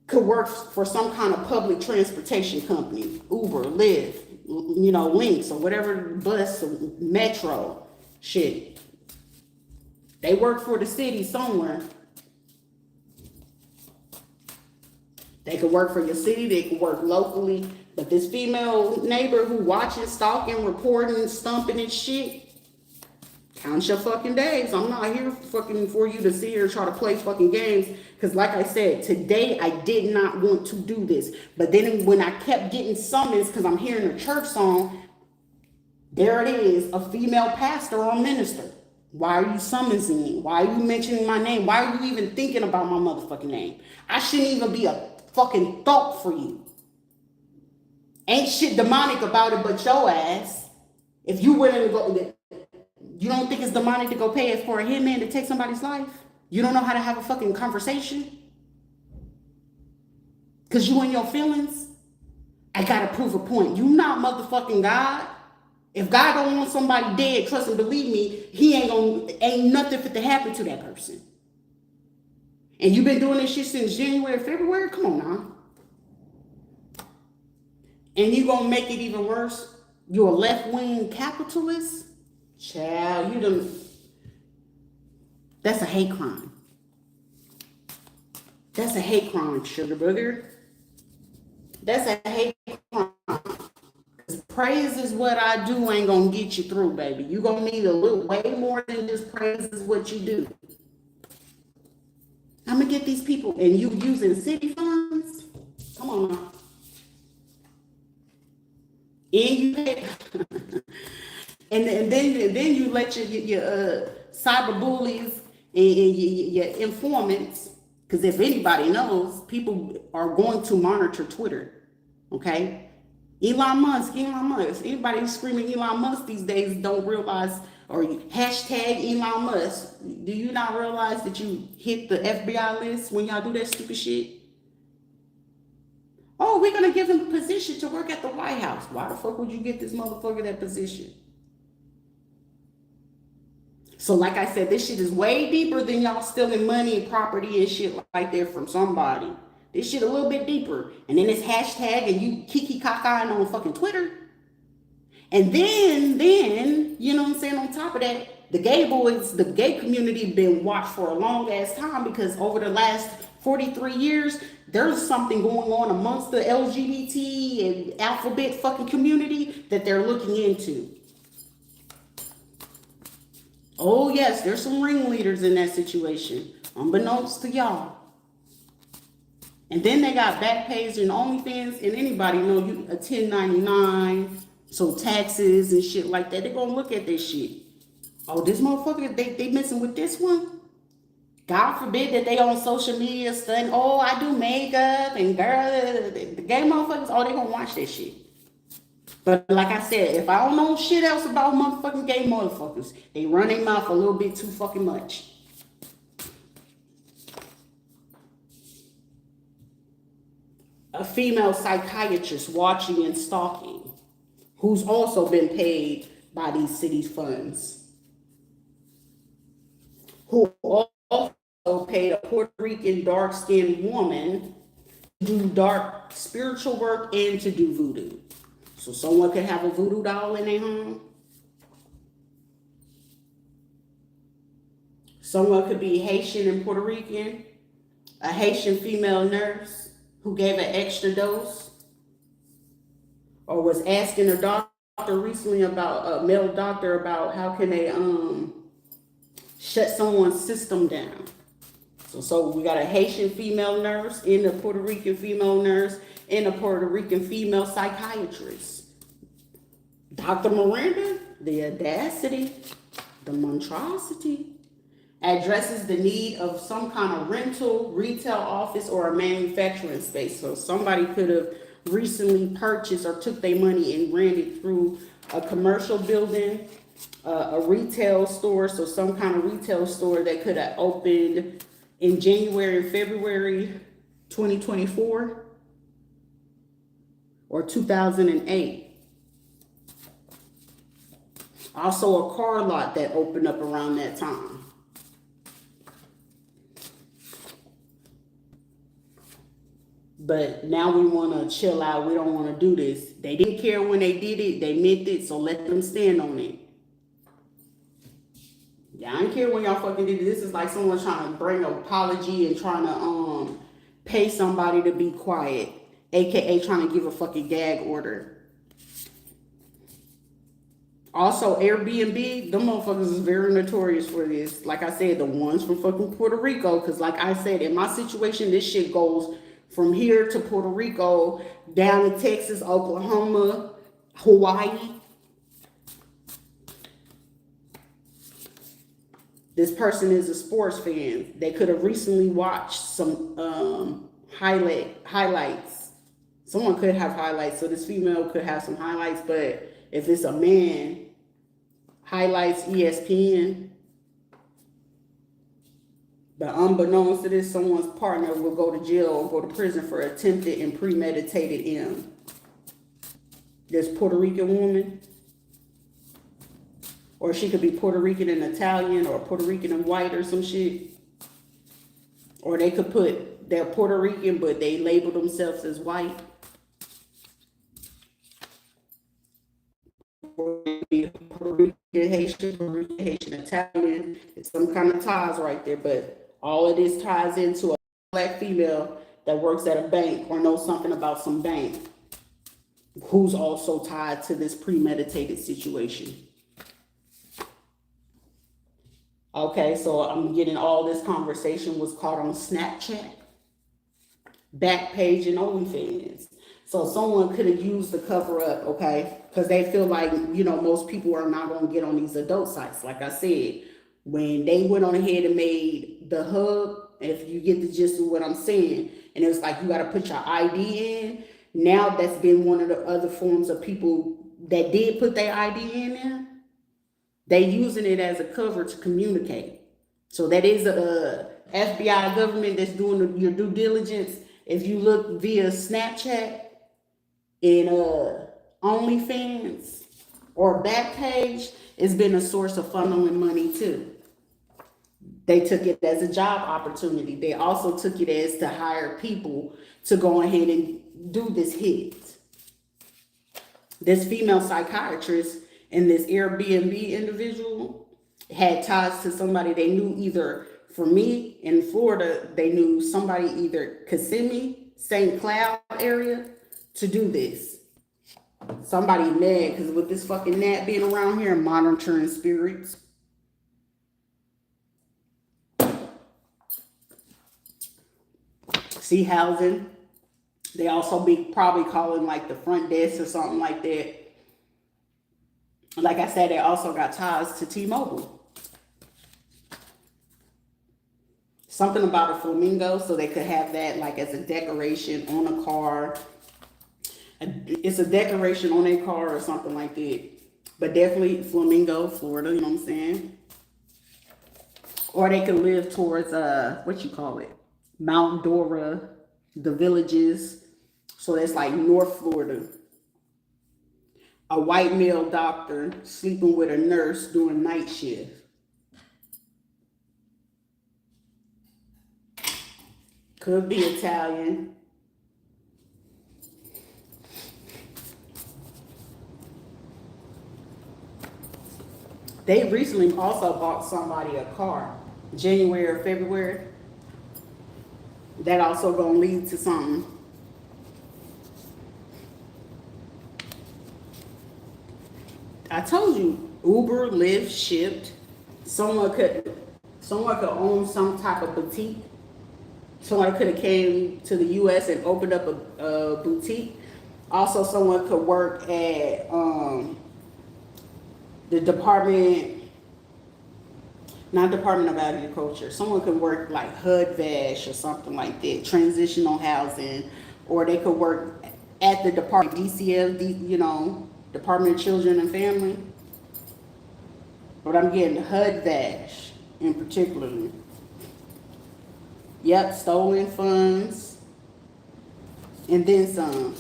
Could work for some kind of public transportation company, Uber, Lyft, Lynx, or whatever, bus, or Metro, shit. They work for the city somewhere. They could work for your city, they could work locally, but this female neighbor who watching, stalking, reporting, stumping and shit, count your fucking days. I'm not here fucking for you to sit here and try to play fucking games, because like I said, today I did not want to do this. But then when I kept getting summons, because I'm hearing a church song, there it is, a female pastor or minister. Why are you summoning me? Why are you mentioning my name? Why are you even thinking about my motherfucking name? I shouldn't even be a fucking thought for you. Ain't shit demonic about it but your ass. If you willing to go, you don't think it's demonic to go pay it for a hitman to take somebody's life? You don't know how to have a fucking conversation? Because you in your feelings? I gotta prove a point. You not motherfucking God. If God don't want somebody dead, trust and believe me, he ain't nothing fit to happen to that person. And you've been doing this shit since January, February? Come on now. And you gonna make it even worse? You're a left-wing capitalist? Child, that's a hate crime. That's a hate crime, sugar booger. That's a hate crime. Because praise is what I do ain't gonna get you through, baby. You gonna need a little way more than just praise is what you do. I'm gonna get these people, and you using city funds? Come on now. And you and then you let your cyber bullies and your informants, because if anybody knows, people are going to monitor Twitter. Okay, Elon Musk. Anybody screaming Elon Musk these days don't realize, or hashtag Elon Musk. Do you not realize that you hit the FBI list when y'all do that stupid shit? Oh, we're going to give him a position to work at the White House. Why the fuck would you get this motherfucker that position? So like I said, this shit is way deeper than y'all stealing money and property and shit like that from somebody. This shit a little bit deeper. And then it's hashtag and you kiki caca on fucking Twitter. And then, you know what I'm saying, on top of that, the gay boys, the gay community been watched for a long ass time because over the last 43 years, there's something going on amongst the LGBT and alphabet fucking community that they're looking into. Oh yes, there's some ringleaders in that situation, unbeknownst to y'all. And then they got Backpage and OnlyFans, and anybody know you a 1099, so taxes and shit like that. They're gonna look at this shit. Oh, this motherfucker, they messing with this one? God forbid that they on social media studying, oh, I do makeup and girl, the gay motherfuckers, oh, they gonna watch that shit. But like I said, if I don't know shit else about motherfucking gay motherfuckers, they run their mouth a little bit too fucking much. A female psychiatrist watching and stalking, who's also been paid by these city funds, who also paid a Puerto Rican dark-skinned woman to do dark spiritual work and to do voodoo. So someone could have a voodoo doll in their home. Someone could be Haitian and Puerto Rican, a Haitian female nurse who gave an extra dose, or was asking a doctor recently about a male doctor about how can they shut someone's system down. So we got a Haitian female nurse and a Puerto Rican female nurse and a Puerto Rican female psychiatrist. Dr. Miranda, the audacity, the monstrosity, addresses the need of some kind of rental, retail office, or a manufacturing space. So somebody could have recently purchased or took their money and ran it through a commercial building, a retail store, so some kind of retail store that could have opened in January and February 2024 or 2008. Also a car lot that opened up around that time. But now we want to chill out. We don't want to do this. They didn't care when they did it. They meant it, so let them stand on it. Yeah, I don't care when y'all fucking did it. This is like someone trying to bring an apology and trying to pay somebody to be quiet, aka trying to give a fucking gag order. Also, Airbnb, them motherfuckers is very notorious for this. Like I said, the ones from fucking Puerto Rico, because like I said, in my situation, this shit goes from here to Puerto Rico, down to Texas, Oklahoma, Hawaii. This person is a sports fan. They could have recently watched some highlights. Someone could have highlights, so this female could have some highlights, but if it's a man, highlights ESPN. But unbeknownst to this, someone's partner will go to jail or go to prison for attempted and premeditated M. This Puerto Rican woman, or she could be Puerto Rican and Italian, or Puerto Rican and white, or some shit. Or they could put they're Puerto Rican, but they label themselves as white. Or Puerto Rican, Haitian, Italian. It's some kind of ties right there, but all of this ties into a black female that works at a bank or knows something about some bank who's also tied to this premeditated situation. Okay, so I'm getting all this conversation was caught on Snapchat, Backpage, and OnlyFans. So someone could have used the cover up, okay? Because they feel like, you know, most people are not going to get on these adult sites. Like I said, when they went on ahead and made the hub, if you get the gist of what I'm saying, and it was like you got to put your ID in. Now that's been one of the other forms of people that did put their ID in there. They using it as a cover to communicate. So that is a FBI government that's doing your due diligence. If you look via Snapchat and OnlyFans or Backpage, it's been a source of funneling money too. They took it as a job opportunity. They also took it as to hire people to go ahead and do this hit. This female psychiatrist and this Airbnb individual had ties to somebody they knew. Either, for me in Florida, they knew somebody either Kissimmee, St. Cloud area to do this. Somebody mad because with this fucking gnat being around here, monitoring spirits. See, housing. They also be probably calling like the front desk or something like that. Like I said, they also got ties to T-Mobile. Something about a flamingo, so they could have that like as a decoration on a car. It's a decoration on a car or something like that. But definitely flamingo, Florida, you know what I'm saying? Or they could live towards, what you call it? Mount Dora, the villages. So that's like North Florida. A white male doctor sleeping with a nurse doing night shift. Could be Italian. They recently also bought somebody a car. January or February. That also gonna lead to something. I told you, Uber, Lyft, Shipped. Someone could own some type of boutique. Someone could have came to the U.S. and opened up a boutique. Also, someone could work at the Department of Agriculture. Someone could work like HUD VASH or something like that, transitional housing, or they could work at the Department DCF, Department of Children and Family. But I'm getting HUD VASH in particular. Yep, stolen funds. And then some.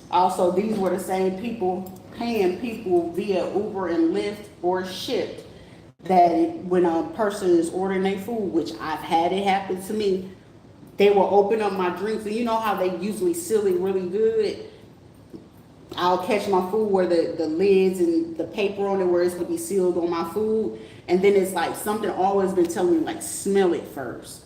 Also, these were the same people paying people via Uber and Lyft or Shipped. That when a person is ordering their food, which I've had it happen to me, they will open up my drinks. And you know how they usually seal it really good? I'll catch my food where the lids and the paper on it where it's going to be sealed on my food. And then it's like something always been telling me, like, smell it first.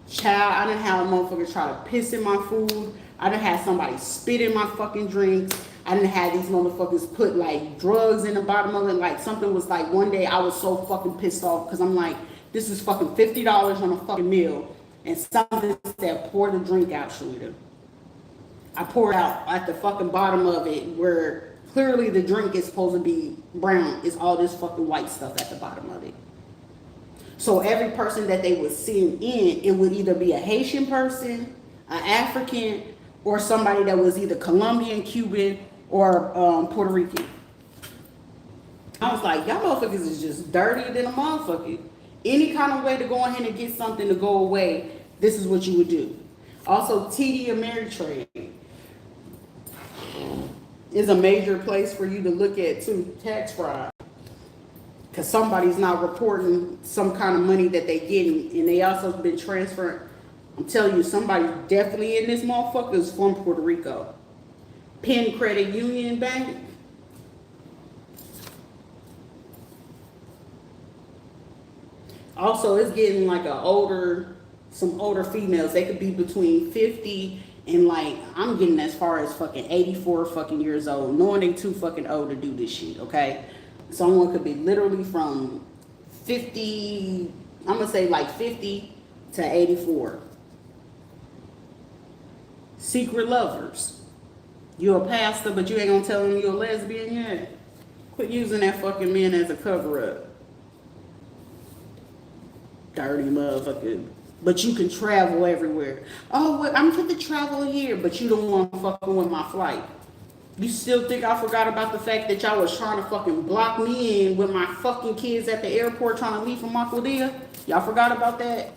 Child, I done had a motherfucker try to piss in my food. I done had somebody spit in my fucking drinks. I done had these motherfuckers put like drugs in the bottom of it. Like something was like, one day I was so fucking pissed off because I'm like, this is fucking $50 on a fucking meal. And something said, pour the drink out, Shalita. I poured out at the fucking bottom of it where clearly the drink is supposed to be brown. It's all this fucking white stuff at the bottom of it. So every person that they would send in, it would either be a Haitian person, an African, or somebody that was either Colombian, Cuban, or Puerto Rican. I was like, y'all motherfuckers is just dirtier than a motherfucker. Any kind of way to go ahead and get something to go away, this is what you would do. Also, TD Ameritrade is a major place for you to look at too, tax fraud. Because somebody's not reporting some kind of money that they getting, and they also been transferring. I'm telling you, somebody definitely in this motherfucker is from Puerto Rico. Penn Credit Union Bank. Also, it's getting like some older females. They could be between 50 and like, I'm getting as far as fucking 84 fucking years old, knowing they too fucking old to do this shit, okay? Someone could be literally from 50, I'm gonna say like 50 to 84. Secret lovers. You're a pastor, but you ain't gonna tell them you're a lesbian yet. Quit using that fucking man as a cover-up. Dirty motherfucker. But you can travel everywhere. Oh, well, I'm going to travel here, but you don't want to fucking with my flight. You still think I forgot about the fact that y'all was trying to fucking block me in with my fucking kids at the airport trying to leave from Makudia? Y'all forgot about that?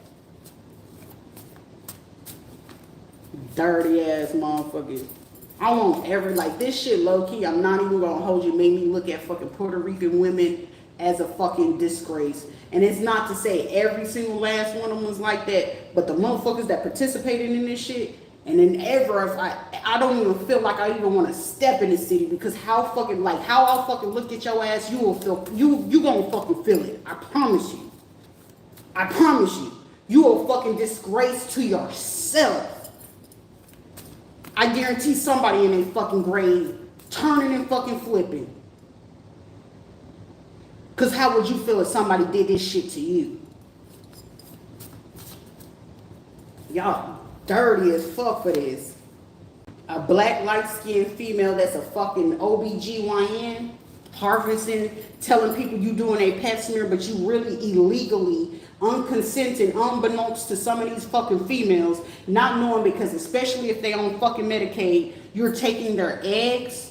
Dirty ass motherfucker. I won't ever, like, this shit low key, I'm not even gonna hold you, made me look at fucking Puerto Rican women as a fucking disgrace. And it's not to say every single last one of them was like that, but the motherfuckers that participated in this shit, and then ever, I don't even feel like I even want to step in the city, because how I'll fucking look at your ass, you will feel, you gonna fucking feel it. I promise you. I promise you. You will fucking disgrace to yourself. I guarantee somebody in a fucking grave turning and fucking flipping. Because how would you feel if somebody did this shit to you? Y'all dirty as fuck for this. A black light-skinned female that's a fucking OBGYN harvesting, telling people you doing a pap smear, but you really illegally, unconsented, unbeknownst to some of these fucking females, not knowing, because especially if they on fucking Medicaid, you're taking their eggs.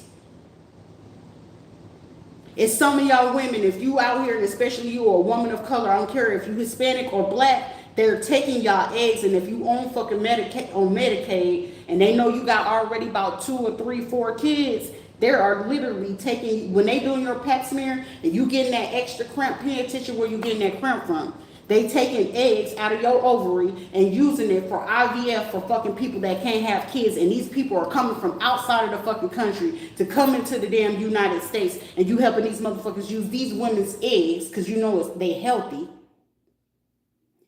It's some of y'all women, if you out here, and especially you or a woman of color, I don't care if you Hispanic or black, they're taking y'all eggs. And if you on fucking Medicaid, and they know you got already about 2 or 3, 4 kids, they are literally taking, when they doing your pap smear and you getting that extra cramp, pay attention where you getting that cramp from. They taking eggs out of your ovary and using it for IVF for fucking people that can't have kids. And these people are coming from outside of the fucking country to come into the damn United States. And you helping these motherfuckers use these women's eggs, because you know they healthy,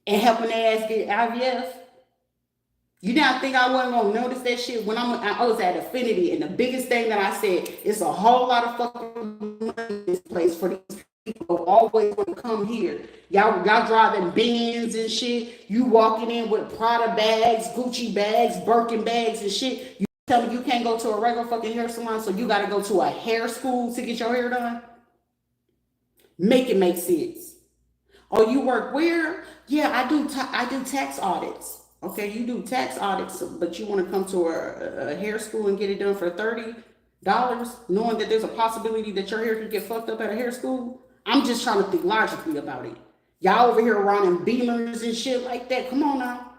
and helping their ass get IVF. You don't think I wasn't gonna notice that shit when I was at Affinity, and the biggest thing that I said, it's a whole lot of fucking money in this place for these people who always want to come here. Y'all driving Benz and shit. You walking in with Prada bags, Gucci bags, Birkin bags and shit. You tell me you can't go to a regular fucking hair salon, so you gotta go to a hair school to get your hair done? Make it make sense. Oh, you work where? Yeah, I do tax audits. Okay, you do tax audits, but you want to come to a hair school and get it done for $30, knowing that there's a possibility that your hair could get fucked up at a hair school? I'm just trying to think logically about it. Y'all over here running Beamers and shit like that. Come on now.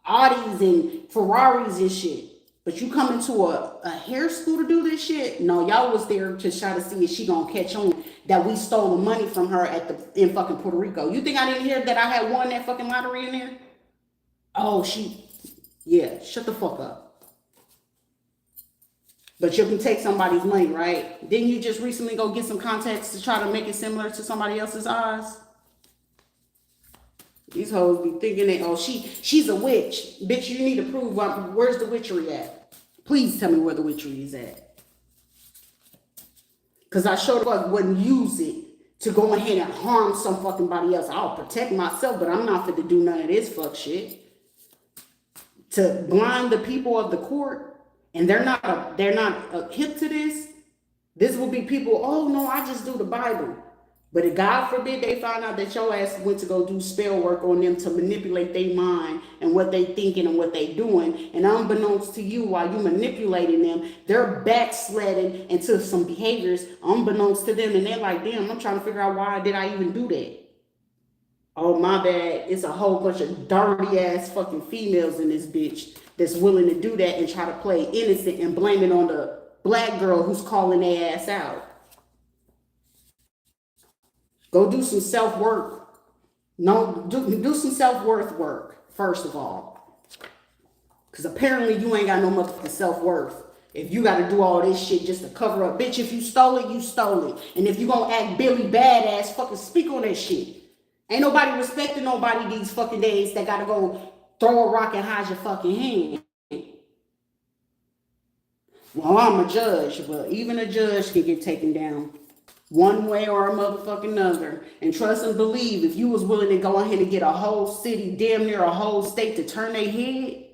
Audis and Ferraris and shit. But you come into a hair school to do this shit? No, y'all was there to try to see if she gonna catch on that we stole the money from her in fucking Puerto Rico. You think I didn't hear that I had won that fucking lottery in there? Oh, yeah, shut the fuck up. But you can take somebody's money, right? Didn't you just recently go get some contacts to try to make it similar to somebody else's eyes? These hoes be thinking that, oh, she's a witch. Bitch, you need to prove, where's the witchery at? Please tell me where the witchery is at. Because I sure the fuck wouldn't use it to go ahead and harm some fucking body else. I'll protect myself, but I'm not fit to do none of this fuck shit. To blind the people of the court, and they're not hip to this. This will be people, oh no, I just do the Bible. But if God forbid they find out that your ass went to go do spell work on them to manipulate their mind and what they thinking and what they doing, and unbeknownst to you, while you manipulating them, they're backsliding into some behaviors unbeknownst to them, and they're like, damn, I'm trying to figure out why did I even do that? Oh, my bad. It's a whole bunch of dirty ass fucking females in this bitch that's willing to do that and try to play innocent and blame it on the black girl who's calling their ass out. Go do some self-work. No, do some self-worth work, first of all. Because apparently you ain't got no motherfucking self-worth. If you got to do all this shit just to cover up. Bitch, if you stole it, you stole it. And if you gonna act Billy badass, fucking speak on that shit. Ain't nobody respecting nobody these fucking days that gotta go throw a rock and hide your fucking hand. Well, I'm a judge, but even a judge can get taken down one way or a motherfucking other. And trust and believe, if you was willing to go ahead and get a whole city, damn near a whole state to turn their head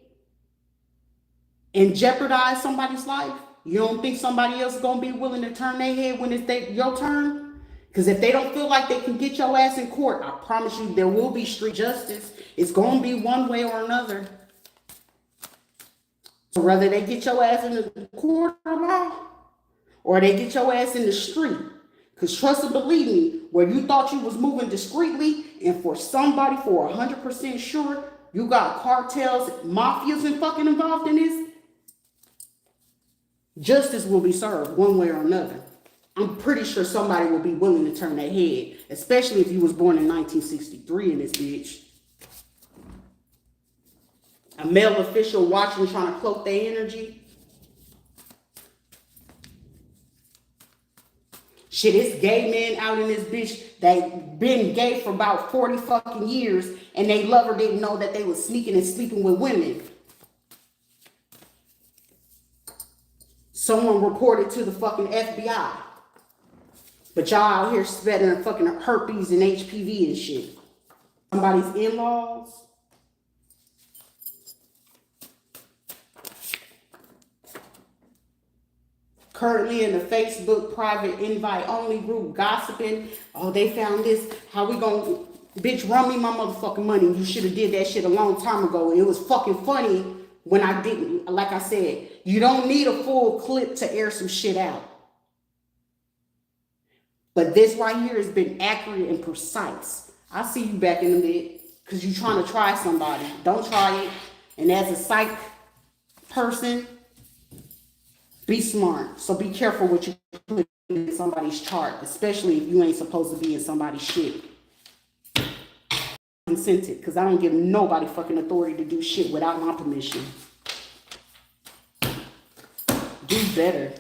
and jeopardize somebody's life, you don't think somebody else is gonna be willing to turn their head when it's your turn? Because if they don't feel like they can get your ass in court, I promise you there will be street justice. It's going to be one way or another. So whether they get your ass in the court of law or they get your ass in the street. Because trust and believe me, where you thought you was moving discreetly and for somebody for 100% sure you got cartels, mafias and fucking involved in this, justice will be served one way or another. I'm pretty sure somebody will be willing to turn their head, especially if you was born in 1963 in this bitch. A male official watching, trying to cloak their energy. Shit, it's gay men out in this bitch that been gay for about 40 fucking years, and they lover didn't know that they was sneaking and sleeping with women. Someone reported to the fucking FBI. But y'all out here spreading fucking herpes and HPV and shit. Somebody's in-laws. Currently in the Facebook private invite only group gossiping. Oh, they found this. How we gonna, bitch, run me my motherfucking money. You should have did that shit a long time ago. It was fucking funny when I didn't. Like I said, you don't need a full clip to air some shit out. But this right here has been accurate and precise. I see you back in the mid because you're trying to try somebody. Don't try it. And as a psych person, be smart. So be careful what you put in somebody's chart, especially if you ain't supposed to be in somebody's shit. Consented, because I don't give nobody fucking authority to do shit without my permission. Do better.